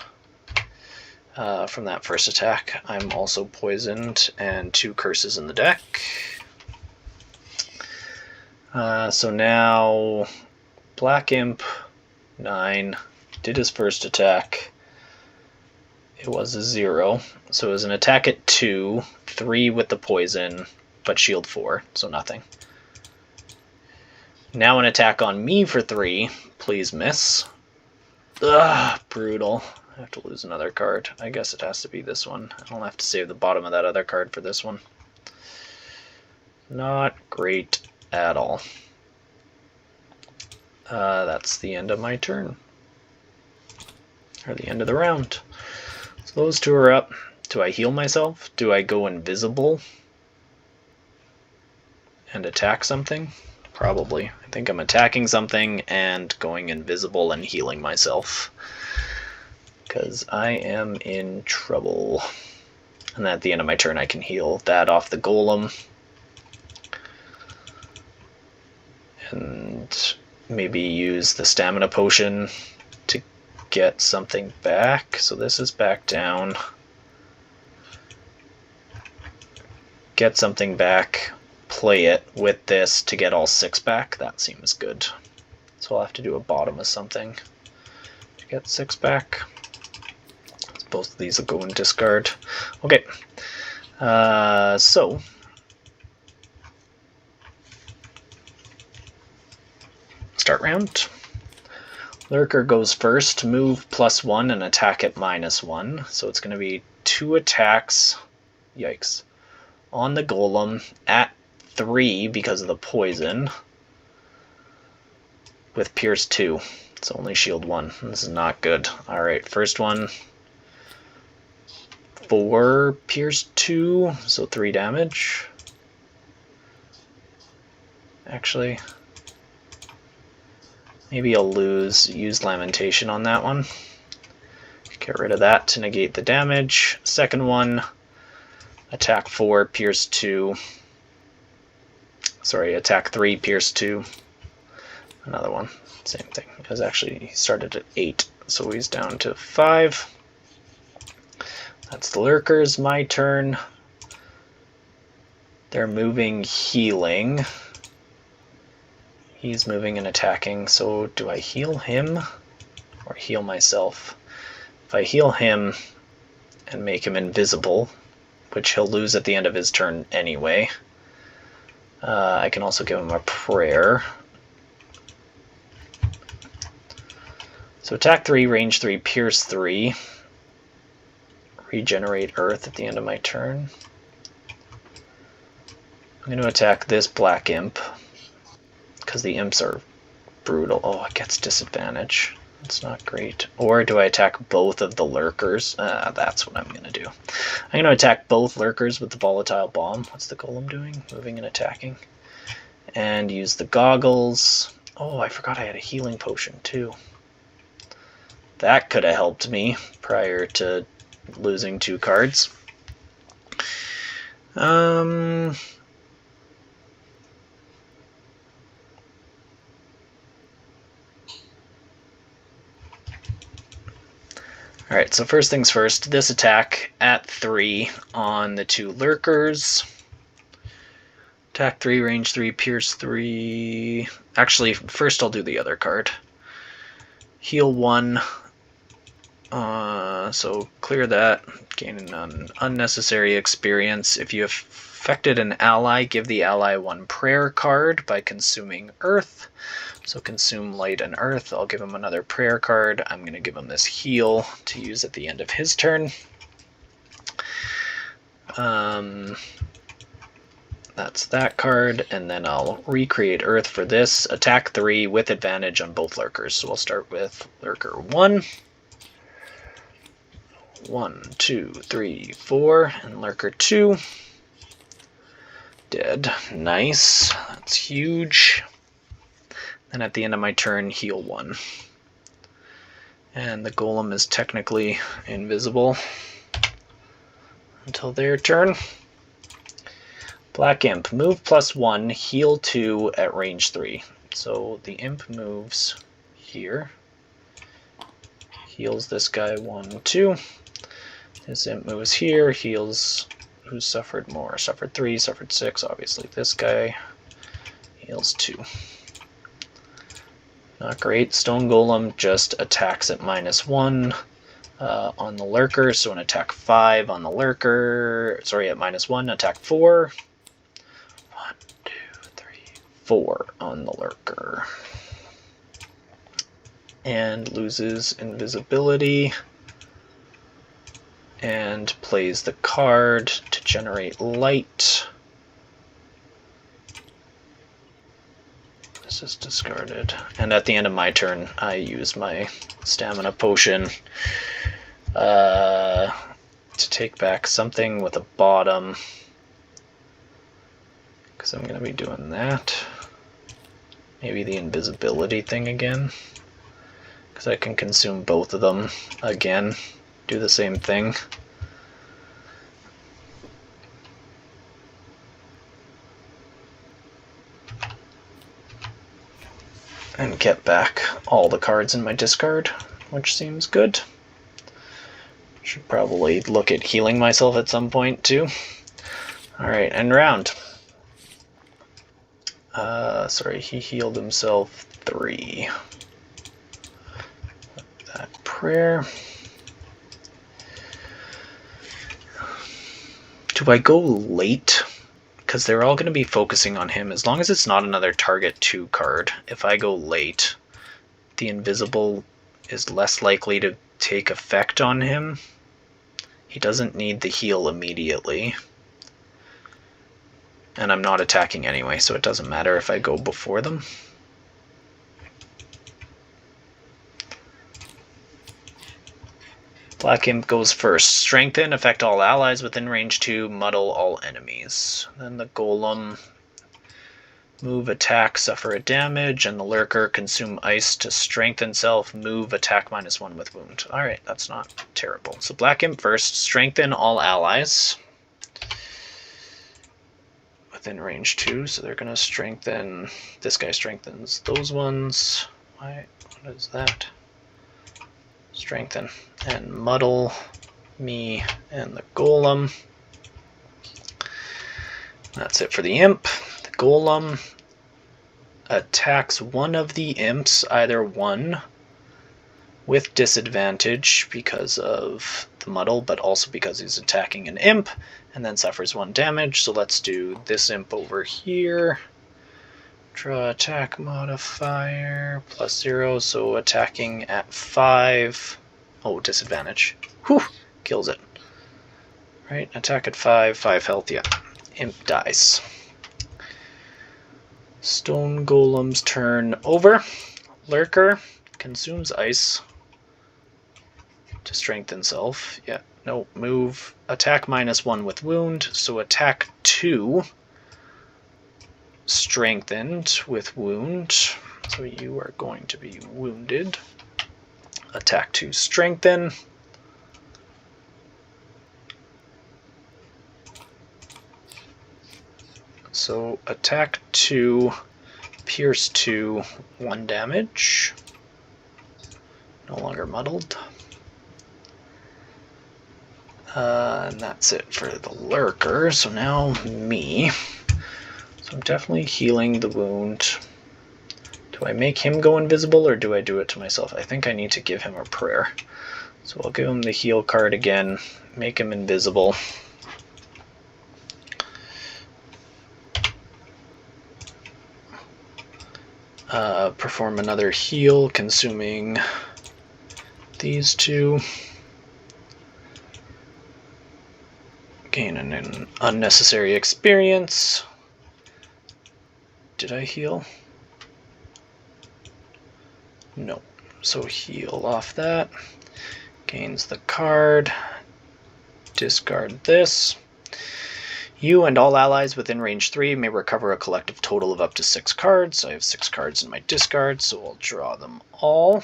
From that first attack, I'm also poisoned, and 2 curses in the deck. So now Black Imp 9 did his first attack. It was a 0, so it was an attack at 2, 3 with the poison, but shield 4, so nothing. Now an attack on me for 3, please miss. Ugh, brutal. I have to lose another card. I guess it has to be this one. I'll have to save the bottom of that other card for this one. Not great at all. That's the end of my turn. Or the end of the round. So those two are up. Do I heal myself? Do I go invisible and attack something? Probably. I think I'm attacking something and going invisible and healing myself, because I am in trouble. And at the end of my turn I can heal that off the golem. And maybe use the stamina potion to get something back. So this is back down. Get something back. Play it with this to get all 6 back. That seems good. So I'll have to do a bottom of something to get 6 back. Both of these will go in discard. Okay. So start round. Lurker goes first. Move +1 and attack at -1. So it's going to be 2 attacks. Yikes. On the golem at 3 because of the poison. With Pierce 2. It's only shield 1. This is not good. Alright, first one. 4 Pierce 2, so 3 damage. Actually, maybe I'll use Lamentation on that one. Get rid of that to negate the damage. Second one, attack 4, Pierce 2. Sorry, attack 3, Pierce 2. Another one, same thing. It was actually, he started at 8, so he's down to 5. That's the lurkers. My turn. They're moving, healing. He's moving and attacking, so do I heal him or heal myself? If I heal him and make him invisible, which he'll lose at the end of his turn anyway, I can also give him a prayer. So attack 3, range 3, pierce 3. Regenerate Earth at the end of my turn. I'm going to attack this Black Imp, because the imps are brutal. Oh, it gets disadvantage. That's not great. Or do I attack both of the lurkers? That's what I'm going to do. I'm going to attack both lurkers with the volatile bomb. What's the golem doing? Moving and attacking. And use the goggles. Oh, I forgot I had a healing potion too. That could have helped me prior to losing 2 cards. Alright, so first things first, this attack at 3 on the 2 lurkers. Attack 3, range 3, pierce 3. Actually, first I'll do the other card. Heal 1. So clear that, gain an unnecessary experience. If you affected an ally, give the ally 1 prayer card by consuming earth. So consume light and earth. I'll give him another prayer card. I'm going to give him this heal to use at the end of his turn. That's that card, and then I'll recreate earth for this. Attack 3 with advantage on both lurkers. So we'll start with lurker 1. 1, 2, 3, 4, and lurker 2. Dead. Nice. That's huge. Then at the end of my turn, heal 1. And the golem is technically invisible until their turn. Black Imp, move +1, heal 2 at range 3. So the imp moves here. Heals this guy 1, 2. This imp moves here, heals who suffered more. Suffered 3, suffered 6, obviously this guy. Heals 2. Not great. Stone Golem just attacks at -1 on the Lurker, so an attack 5 on the Lurker. Sorry, at -1, attack 4. 1, 2, 3, 4 on the Lurker. And loses invisibility. And plays the card to generate light. This is discarded. And at the end of my turn, I use my stamina potion to take back something with a bottom. Because I'm going to be doing that. Maybe the invisibility thing again. Because I can consume both of them again. Do the same thing. And get back all the cards in my discard, which seems good. Should probably look at healing myself at some point too. Alright, end round. Sorry, he healed himself 3. That prayer. Do I go late? Because they're all going to be focusing on him. As long as it's not another target 2 card, if I go late, the invisible is less likely to take effect on him. He doesn't need the heal immediately. And I'm not attacking anyway, so it doesn't matter if I go before them. Black Imp goes first. Strengthen, affect all allies within range 2, muddle all enemies. Then the Golem, move, attack, suffer a damage, and the Lurker, consume ice to strengthen self, move, attack -1 with wound. Alright, that's not terrible. So Black Imp first, strengthen all allies within range 2, so they're going to strengthen, this guy strengthens those ones. What is that? Strengthen and muddle me and the Golem. That's it for the Imp. The Golem attacks one of the Imps, either one, with disadvantage because of the muddle, but also because he's attacking an Imp, and then suffers 1 damage. So let's do this Imp over here. Draw attack modifier +0, so attacking at 5. Oh, disadvantage. Whew, kills it. Right, attack at 5, 5 health, yeah. Imp dies. Stone Golem's turn over. Lurker consumes ice to strengthen self. Yeah, no, move. Attack -1 with wound, so attack 2. Strengthened with wound, so you are going to be wounded. Attack 2, strengthen. So attack 2, pierce 2, 1 damage. No longer muddled. And that's it for the Lurker. So now me. So I'm definitely healing the wound. Do I make him go invisible or do I do it to myself? I think I need to give him a prayer. So I'll give him the heal card again, make him invisible. Perform another heal, consuming these 2. Gain an unnecessary experience. Did I heal? No. So heal off that. Gains the card. Discard this. You and all allies within range 3 may recover a collective total of up to 6 cards. I have 6 cards in my discard, so I'll draw them all.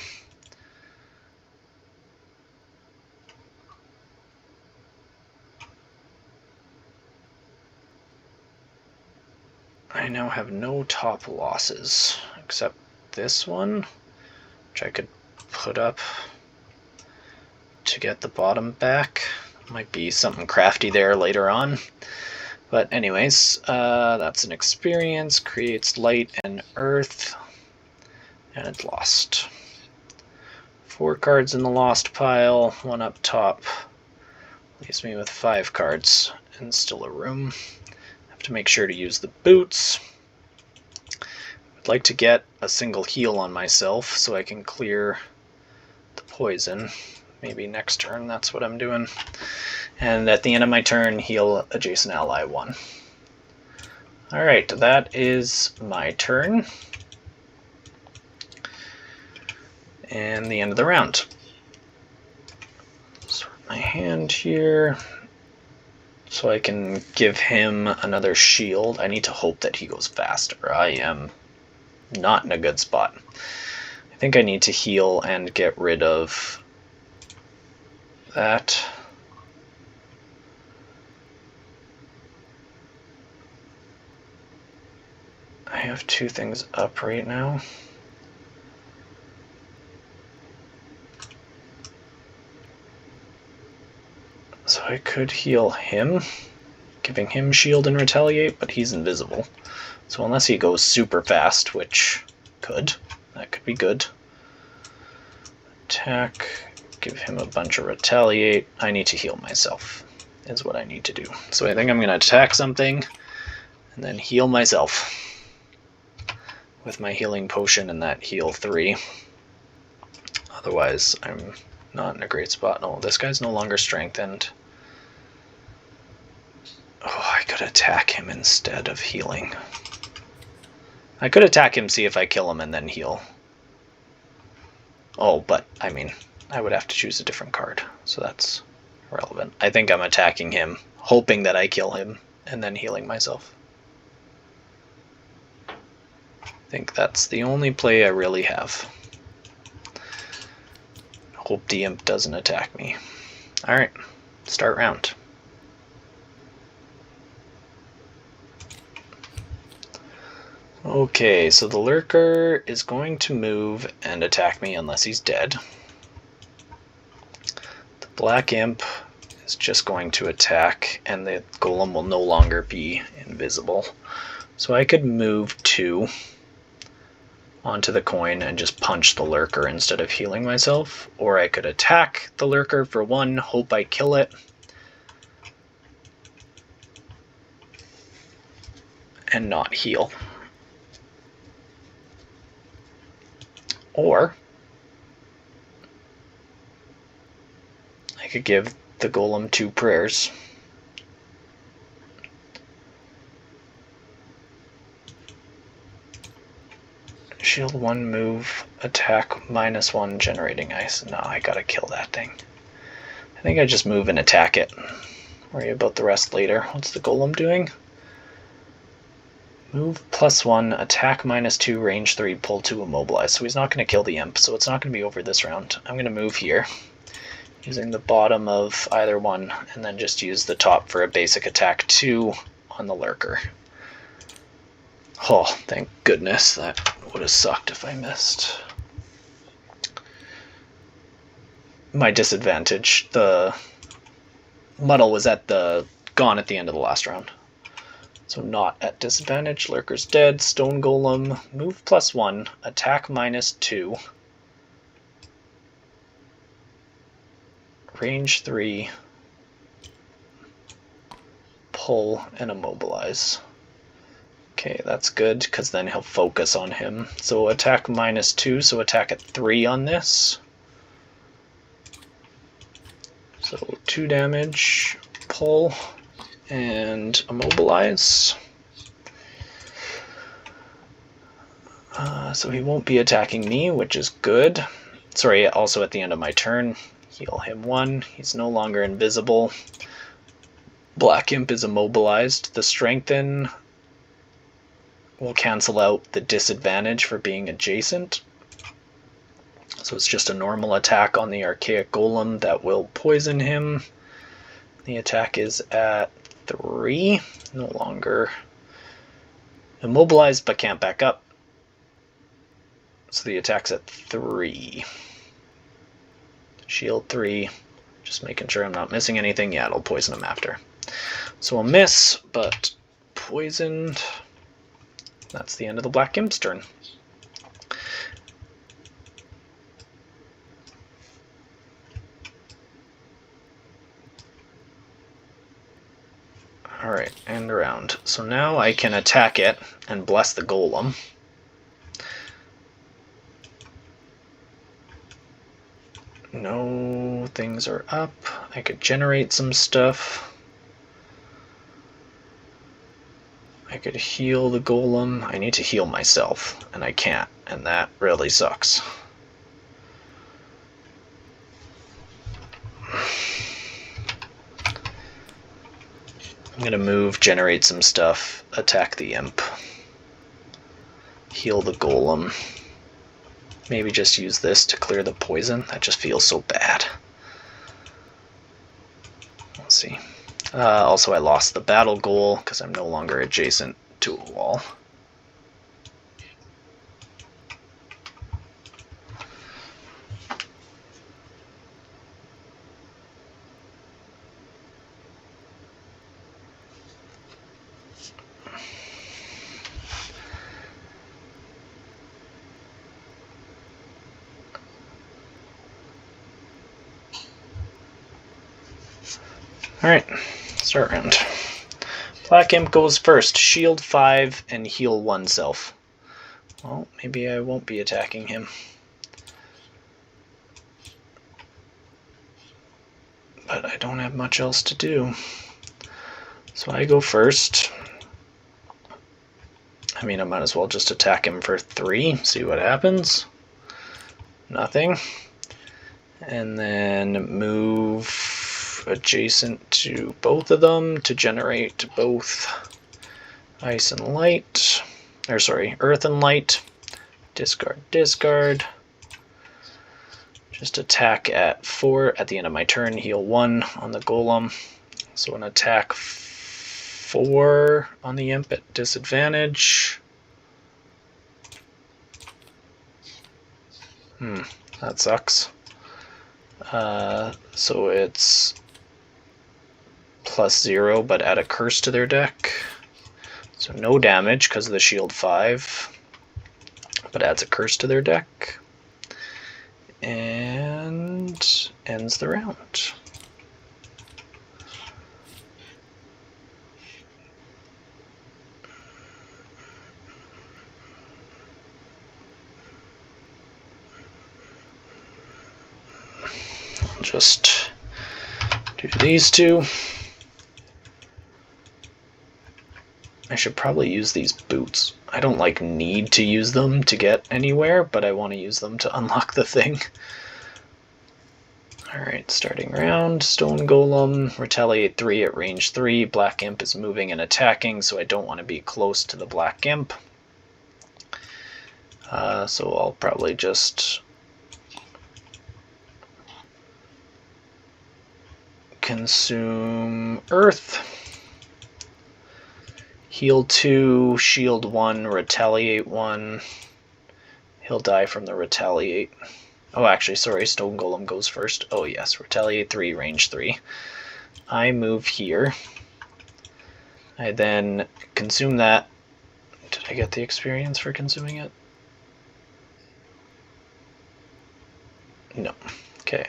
I now have no top losses, except this one, which I could put up to get the bottom back. Might be something crafty there later on. But anyways, that's an experience, creates light and earth, and it's lost. 4 cards in the lost pile, 1 up top. Leaves me with 5 cards and still a room. Have to make sure to use the boots. I'd like to get a single heal on myself so I can clear the poison. Maybe next turn that's what I'm doing. And at the end of my turn, heal adjacent ally 1. Alright, that is my turn. And the end of the round. Sort my hand here so I can give him another shield. I need to hope that he goes faster. I am not in a good spot. I think I need to heal and get rid of that. I have 2 things up right now. So I could heal him, giving him shield and retaliate, but he's invisible. So unless he goes super fast, which that could be good. Attack, give him a bunch of retaliate. I need to heal myself, is what I need to do. So I think I'm going to attack something and then heal myself with my healing potion and that heal 3. Otherwise, I'm not in a great spot. No, this guy's no longer strengthened. Oh, I could attack him instead of healing. I could attack him, see if I kill him, and then heal. Oh, but, I mean, I would have to choose a different card, so that's irrelevant. I think I'm attacking him, hoping that I kill him, and then healing myself. I think that's the only play I really have. Hope the imp doesn't attack me. Alright, start round. Okay, so the lurker is going to move and attack me unless he's dead. The black imp is just going to attack, and the golem will no longer be invisible. So I could move 2 onto the coin and just punch the lurker instead of healing myself, or I could attack the lurker for 1, hope I kill it, and not heal. Or I could give the golem 2 prayers. Shield 1, move, attack -1, generating ice. No, I gotta kill that thing. I think I just move and attack it. Worry about the rest later. What's the golem doing? Move +1, attack -2, range 3, pull 2, immobilize. So he's not going to kill the imp, so it's not going to be over this round. I'm going to move here, using the bottom of either one, and then just use the top for a basic attack 2 on the lurker. Oh, thank goodness. That would have sucked if I missed. My disadvantage, the muddle was gone at the end of the last round. So not at disadvantage. Lurker's dead. Stone golem. Move +1. Attack -2. Range 3. Pull and immobilize. Okay, that's good, because then he'll focus on him. So attack -2, so attack at 3 on this. So 2 damage. Pull and immobilize. So he won't be attacking me, which is good. Sorry, also at the end of my turn, heal him 1. He's no longer invisible. Black Imp is immobilized. The Strengthen will cancel out the disadvantage for being adjacent. So it's just a normal attack on the Archaic Golem that will poison him. The attack is at 3, no longer immobilized but can't back up. So the attack's at 3. Shield 3, just making sure I'm not missing anything. Yeah, it'll poison him after. So a miss, but poisoned. That's the end of the Black Imp's turn. Alright, and around. So now I can attack it and bless the golem. No, things are up. I could generate some stuff. I could heal the golem. I need to heal myself, and I can't, and that really sucks. I'm going to move, generate some stuff, attack the imp, heal the golem. Maybe just use this to clear the poison. That just feels so bad. Let's see. Also, I lost the battle goal because I'm no longer adjacent to a wall. Alright, start round. Black Imp goes first. Shield 5 and heal 1 self. Well, maybe I won't be attacking him. But I don't have much else to do. So I go first. I mean, I might as well just attack him for 3, see what happens. Nothing. And then move adjacent to both of them to generate both ice and light. Or sorry, earth and light. Discard, discard. Just attack at 4 at the end of my turn, heal 1 on the golem. So an attack 4 on the imp at disadvantage. That sucks. So it's +0, but add a curse to their deck. So no damage because of the shield 5, but adds a curse to their deck. And ends the round. I'll just do these two. I should probably use these boots. I don't need to use them to get anywhere, but I want to use them to unlock the thing. Alright, starting round. Stone Golem, retaliate 3 at range 3. Black Imp is moving and attacking, so I don't want to be close to the Black Imp. So I'll probably just consume Earth. Heal 2, shield 1, retaliate 1. He'll die from the retaliate. Oh, actually, sorry, Stone Golem goes first. Oh, yes, retaliate 3, range 3. I move here. I then consume that. Did I get the experience for consuming it? No. Okay.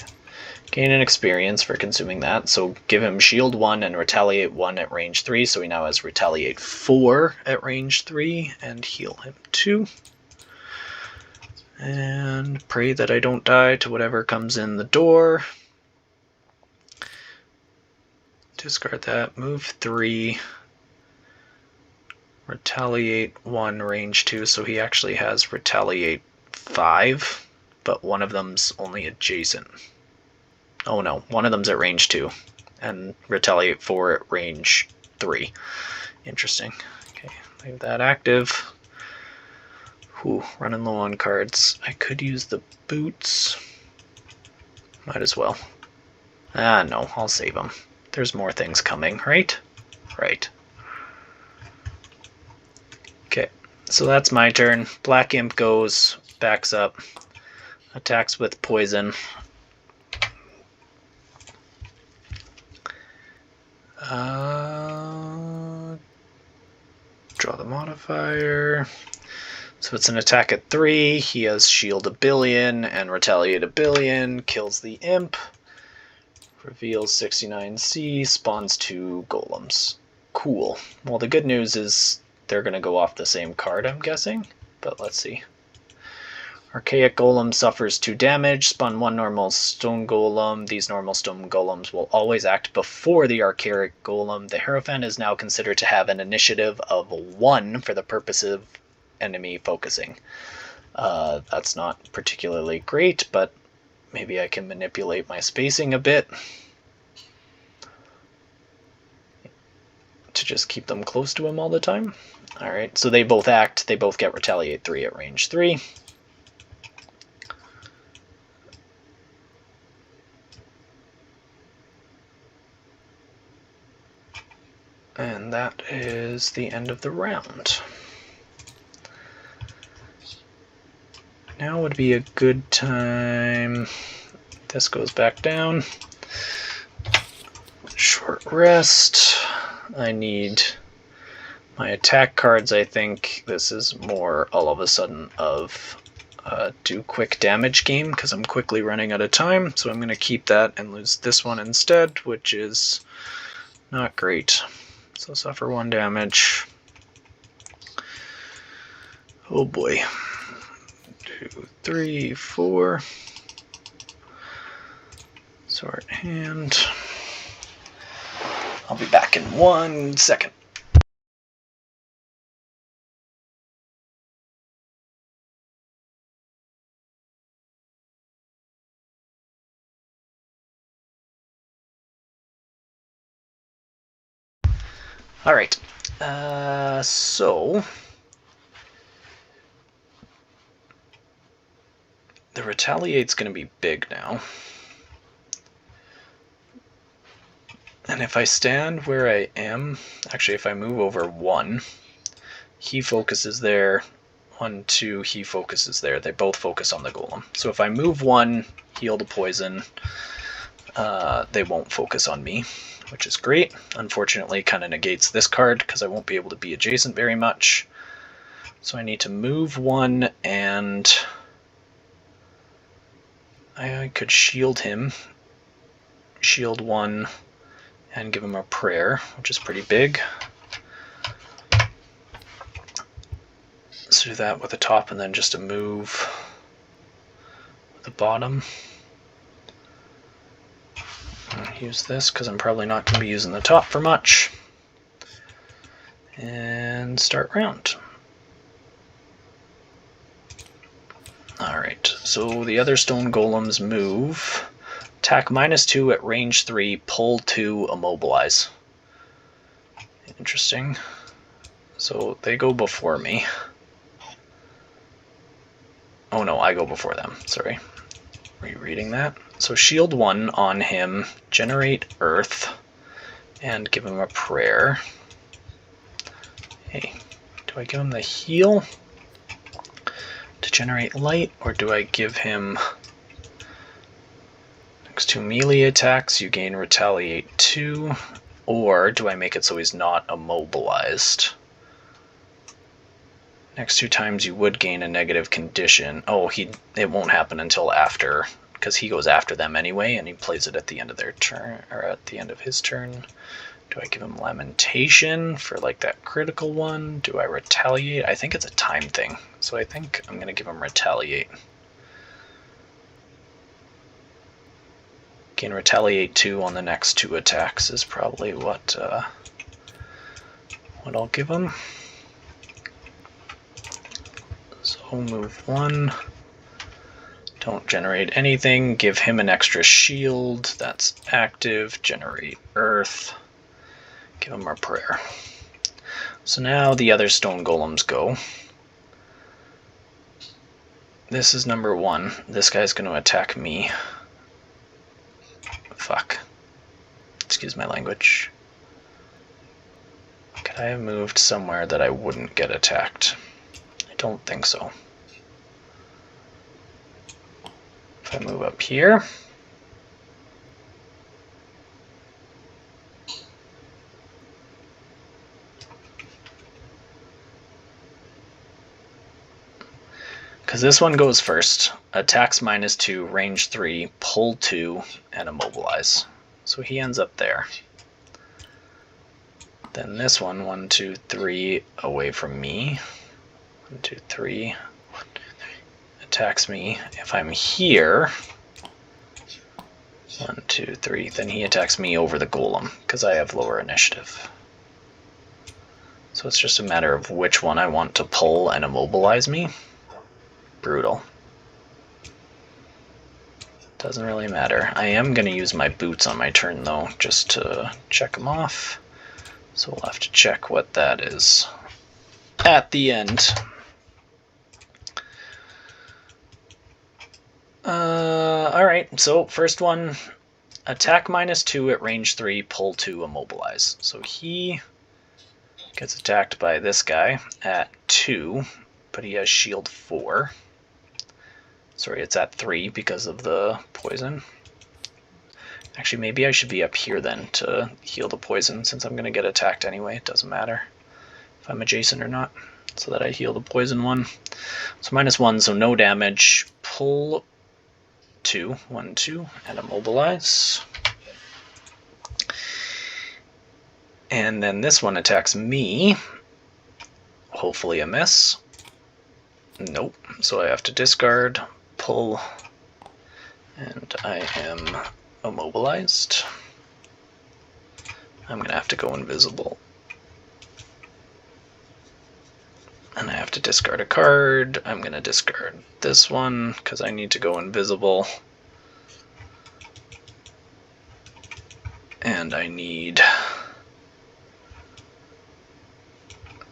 Gain an experience for consuming that, so give him shield 1 and retaliate 1 at range 3, so he now has retaliate 4 at range 3, and heal him 2. And pray that I don't die to whatever comes in the door. Discard that, move 3, retaliate 1, range 2, so he actually has retaliate 5, but one of them's only adjacent. Oh no, one of them's at range 2, and retaliate 4 at range 3. Interesting. Okay, leave that active. Whew, running low on cards. I could use the boots. Might as well. Ah, no, I'll save them. There's more things coming, right? Right. Okay, so that's my turn. Black Imp goes, backs up, attacks with poison. Draw the modifier. So it's an attack at 3. He has shield 1 billion and retaliate 1 billion. Kills the imp. Reveals 69C. Spawns 2 golems. Cool. Well, the good news is they're going to go off the same card, I'm guessing. But let's see. Archaic Golem suffers 2 damage. Spawn 1 normal stone golem. These normal stone golems will always act before the Archaic Golem. The Hierophant is now considered to have an initiative of 1 for the purpose of enemy focusing. That's not particularly great, but maybe I can manipulate my spacing a bit to just keep them close to him all the time. Alright, so they both act. They both get retaliate 3 at range 3. And that is the end of the round. Now would be a good time. This goes back down. Short rest. I need my attack cards, I think. This is more all of a sudden of a do quick damage game because I'm quickly running out of time. So I'm going to keep that and lose this one instead, which is not great. So suffer 1 damage. Oh boy. 2, 3, 4. Sword hand. I'll be back in 1 second. All right. So the retaliate's going to be big now. And if I stand where I am, actually if I move over 1, he focuses there, 1, 2, he focuses there. They both focus on the golem. So if I move 1, heal the poison, they won't focus on me, which is great. Unfortunately, kind of negates this card because I won't be able to be adjacent very much. So I need to move 1 and I could shield him. Shield 1 and give him a prayer, which is pretty big. Let's do that with the top and then just a move with the bottom. I'll use this because I'm probably not going to be using the top for much. And start round. Alright, so the other stone golems move. Attack -2 at range 3, pull 2, immobilize. Interesting. So they go before me. Oh no, I go before them, sorry. Rereading that. So shield 1 on him, generate earth, and give him a prayer. Hey, do I give him the heal to generate light, or do I give him next 2 melee attacks, you gain retaliate 2, or do I make it so he's not immobilized? Next 2 times you would gain a negative condition. Oh, it won't happen until after, because he goes after them anyway, and he plays it at the end of their turn, or at the end of his turn. Do I give him lamentation for like that critical one? Do I retaliate? I think it's a time thing, so I think I'm gonna give him retaliate. Gain retaliate 2 on the next 2 attacks is probably what I'll give him. So move 1. Don't generate anything. Give him an extra shield. That's active. Generate earth. Give him our prayer. So now the other stone golems go. This is number 1. This guy's going to attack me. Fuck. Excuse my language. Could I have moved somewhere that I wouldn't get attacked? I don't think so. If I move up here. because this one goes first. Attacks -2, range 3, pull 2, and immobilize. So he ends up there. Then this one, 1, 2, 3, away from me. 1, 2, 3. 1, 2, 3. Attacks me. If I'm here, 1, 2, 3, then he attacks me over the golem, because I have lower initiative. So it's just a matter of which one I want to pull and immobilize me. Brutal. Doesn't really matter. I am going to use my boots on my turn, though, just to check them off. So we'll have to check what that is at the end. Alright, so first one, attack -2 at range 3, pull 2, immobilize. So he gets attacked by this guy at 2, but he has shield 4. Sorry, it's at 3 because of the poison. Actually, maybe I should be up here then to heal the poison, since I'm going to get attacked anyway. It doesn't matter if I'm adjacent or not, so that I heal the poison one. So -1, so no damage. Pull 2, 1, 2, and immobilize. And then this one attacks me. Hopefully a miss. Nope, so I have to discard, pull, and I am immobilized. I'm going to have to go invisible. And I have to discard a card. I'm going to discard this one because I need to go invisible. And I need...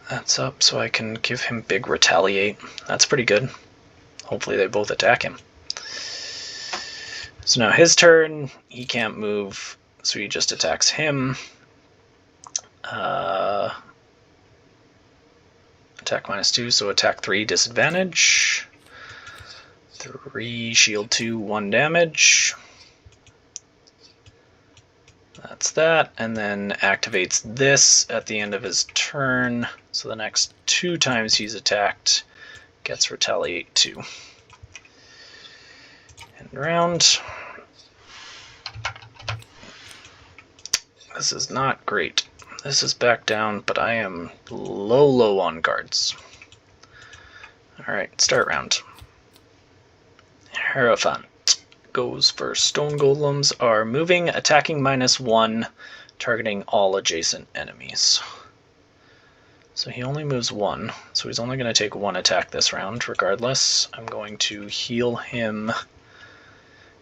That's up, so I can give him big retaliate. That's pretty good. Hopefully they both attack him. So now his turn, he can't move, so he just attacks him. Attack -2, so attack 3, disadvantage. 3, shield 2, 1 damage. That's that, and then activates this at the end of his turn, so the next 2 times he's attacked gets retaliate 2. End round. This is not great. This is back down, but I am low on cards. Alright, start round. Hierophant goes first. Stone golems are moving, attacking -1, targeting all adjacent enemies. So he only moves 1, so he's only going to take 1 attack this round regardless. I'm going to heal him,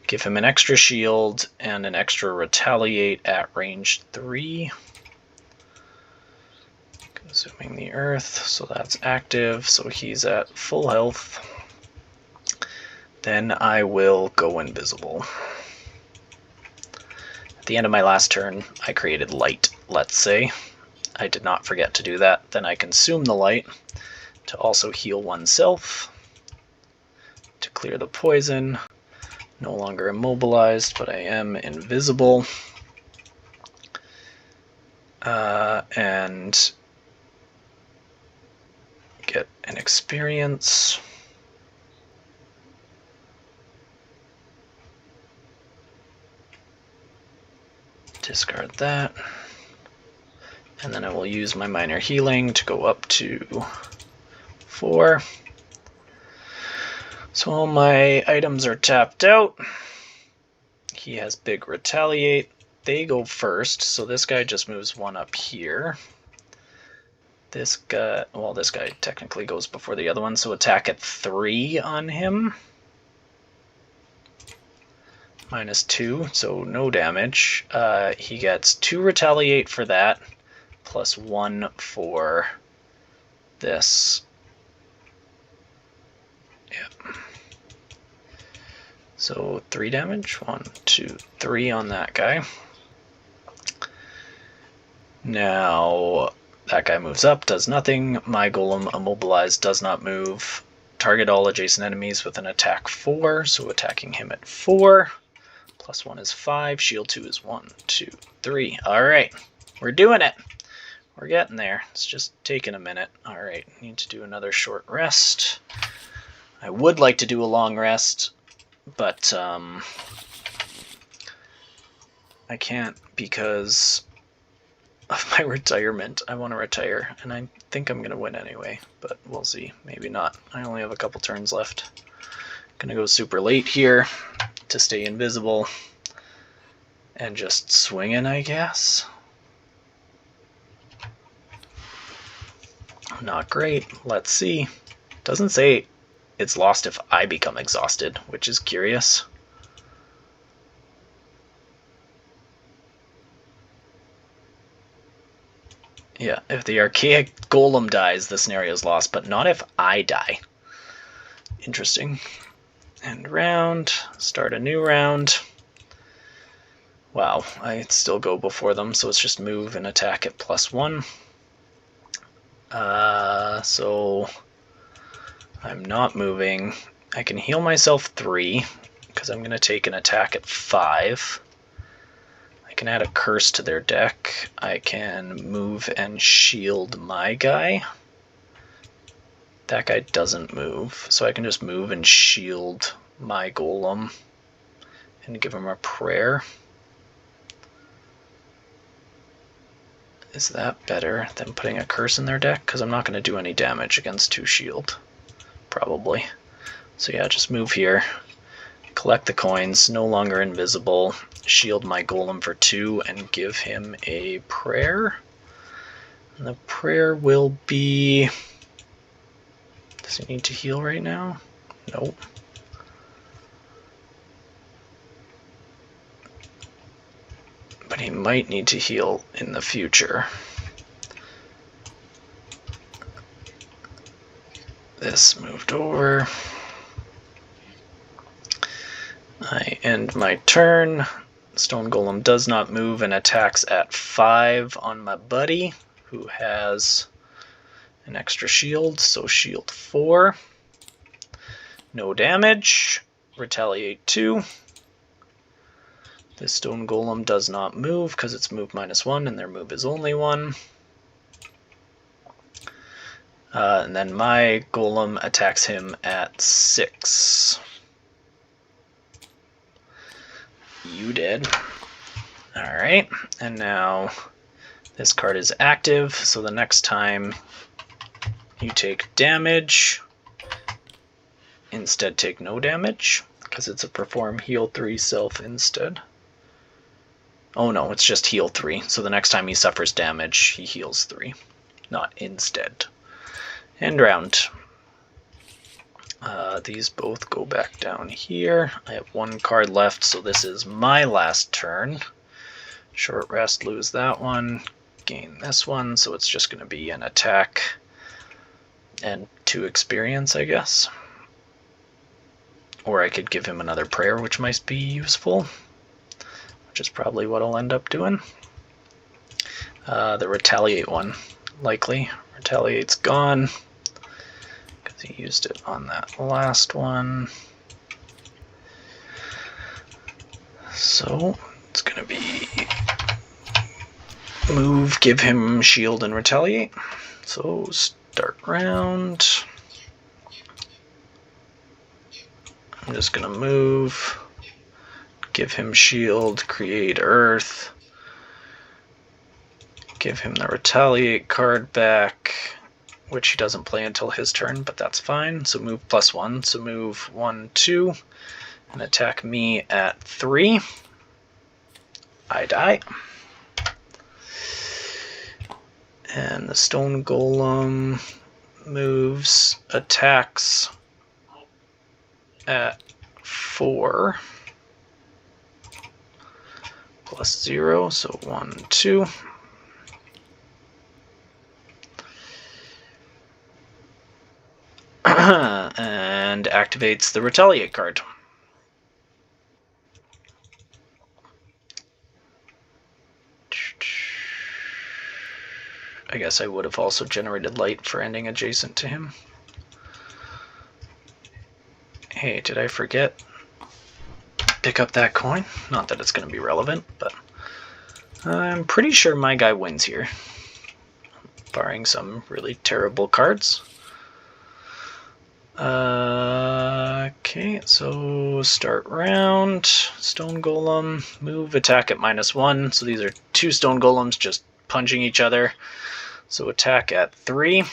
give him an extra shield and an extra retaliate at range 3. Consuming the earth, so that's active, so he's at full health. Then I will go invisible. At the end of my last turn, I created light, let's say. I did not forget to do that. Then I consume the light to also heal oneself, to clear the poison. No longer immobilized, but I am invisible. And get an experience. Discard that. And then I will use my minor healing to go up to 4. So all my items are tapped out. He has big retaliate. They go first, so this guy just moves 1 up here. This guy, well, this guy technically goes before the other one, so attack at 3 on him. -2, so no damage. He gets 2 retaliate for that, plus 1 for this. Yep. So 3 damage. 1, 2, 3 on that guy. Now that guy moves up, does nothing. My golem immobilized does not move. Target all adjacent enemies with an attack 4, so attacking him at 4. Plus 1 is 5. Shield 2 is 1, 2, 3. Alright, we're doing it. We're getting there. It's just taking a minute. Alright, need to do another short rest. I would like to do a long rest, but I can't because of my retirement. I want to retire, and I think I'm going to win anyway, but we'll see. Maybe not. I only have a couple turns left. Gonna go super late here to stay invisible and just swing in, I guess. Not great. Let's see. Doesn't say it's lost if I become exhausted, which is curious. Yeah, if the archaic golem dies, the scenario is lost, but not if I die. Interesting. End round, start a new round. Wow, I still go before them, so it's just move and attack at +1. So I'm not moving. I can heal myself 3, because I'm going to take an attack at 5. I can add a curse to their deck. I can move and shield my guy. That guy doesn't move, so I can just move and shield my golem and give him a prayer. Is that better than putting a curse in their deck? Because I'm not going to do any damage against 2 shield, probably. So yeah, just move here, collect the coins, no longer invisible, shield my golem for 2, and give him a prayer. And the prayer will be... Does he need to heal right now? Nope. But he might need to heal in the future. This moved over. I end my turn. Stone Golem does not move and attacks at 5 on my buddy, who has an extra shield, so shield 4. No damage. Retaliate 2. This Stone Golem does not move because it's move -1 and their move is only 1. And then my Golem attacks him at 6. You did. Alright, and now this card is active, so the next time you take damage, instead take no damage, because it's a perform heal 3 self instead. Oh no, it's just heal 3, so the next time he suffers damage, he heals 3, not instead. End round. These both go back down here. I have 1 card left, so this is my last turn. Short rest, lose that one, gain this one, so it's just going to be an attack and 2 experience, I guess. Or I could give him another prayer, which might be useful, which is probably what I'll end up doing. The retaliate one, likely. Retaliate's gone, because he used it on that last one. So it's going to be move, give him shield, and retaliate. So start round. I'm just going to move, give him shield, create earth, give him the retaliate card back, which he doesn't play until his turn, but that's fine. So move +1, so move 1, 2, and attack me at 3. I die. And the Stone Golem moves, attacks at 4. +0, so 1, 2. And activates the retaliate card. I guess I would have also generated light for ending adjacent to him. Hey, did I forget? Pick up that coin? Not that it's going to be relevant, but I'm pretty sure my guy wins here, barring some really terrible cards. Okay, so start round, stone golem, move, attack at -1. So these are 2 stone golems just punching each other. So attack at 3,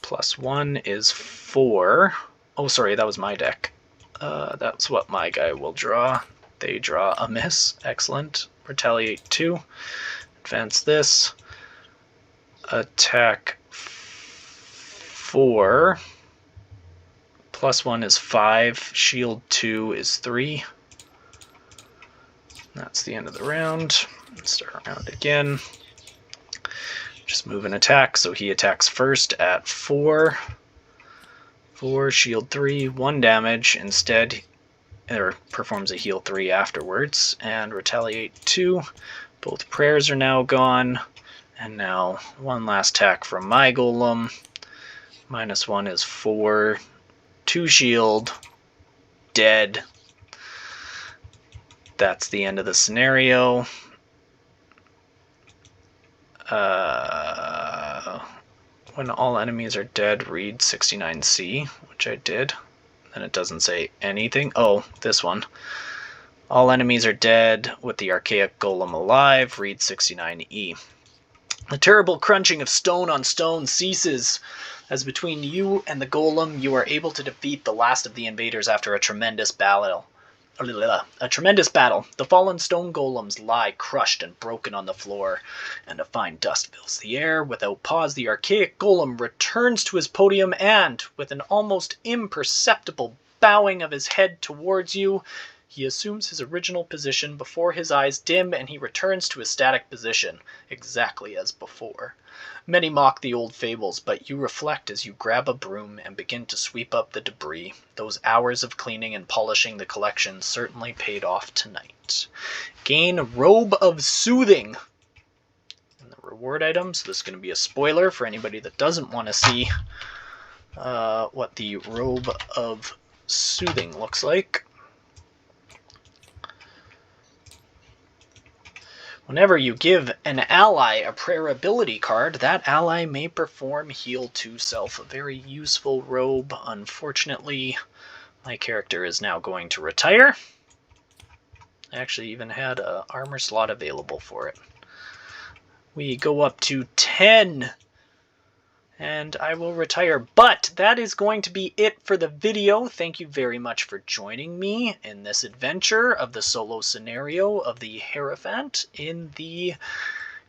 +1 is 4. Oh, sorry, that was my deck. That's what my guy will draw. They draw a miss. Excellent. Retaliate 2. Advance this. Attack 4. +1 is 5. Shield 2 is 3. That's the end of the round. Start around again. Just move and attack. So he attacks first at 4. 4, shield 3, 1 damage. Instead, or performs a heal 3 afterwards. And retaliate 2. Both prayers are now gone. And now one last attack from my golem. -1 is 4. 2 shield. Dead. That's the end of the scenario. When all enemies are dead, read 69C, which I did. And it doesn't say anything. Oh, this one. All enemies are dead with the archaic golem alive, read 69E. The terrible crunching of stone on stone ceases, as between you and the golem you are able to defeat the last of the invaders after a tremendous battle. The fallen stone golems lie crushed and broken on the floor, and a fine dust fills the air. Without pause, the archaic golem returns to his podium and, with an almost imperceptible bowing of his head towards you, he assumes his original position before his eyes dim, and he returns to his static position, exactly as before. Many mock the old fables, but you reflect as you grab a broom and begin to sweep up the debris. Those hours of cleaning and polishing the collection certainly paid off tonight. Gain Robe of Soothing in the reward item. So this is going to be a spoiler for anybody that doesn't want to see what the Robe of Soothing looks like. Whenever you give an ally a prayer ability card, that ally may perform Heal to Self. A very useful robe. Unfortunately, my character is now going to retire. I actually even had an armor slot available for it. We go up to 10. And I will retire. But that is going to be it for the video. Thank you very much for joining me in this adventure of the solo scenario of the Hierophant in the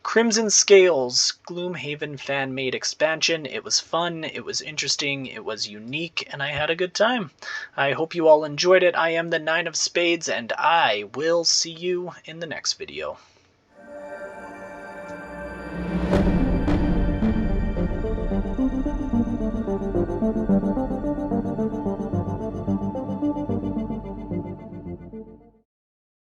Crimson Scales Gloomhaven fan-made expansion. It was fun, it was interesting, it was unique, and I had a good time. I hope you all enjoyed it. I am the 9 of Spades, and I will see you in the next video.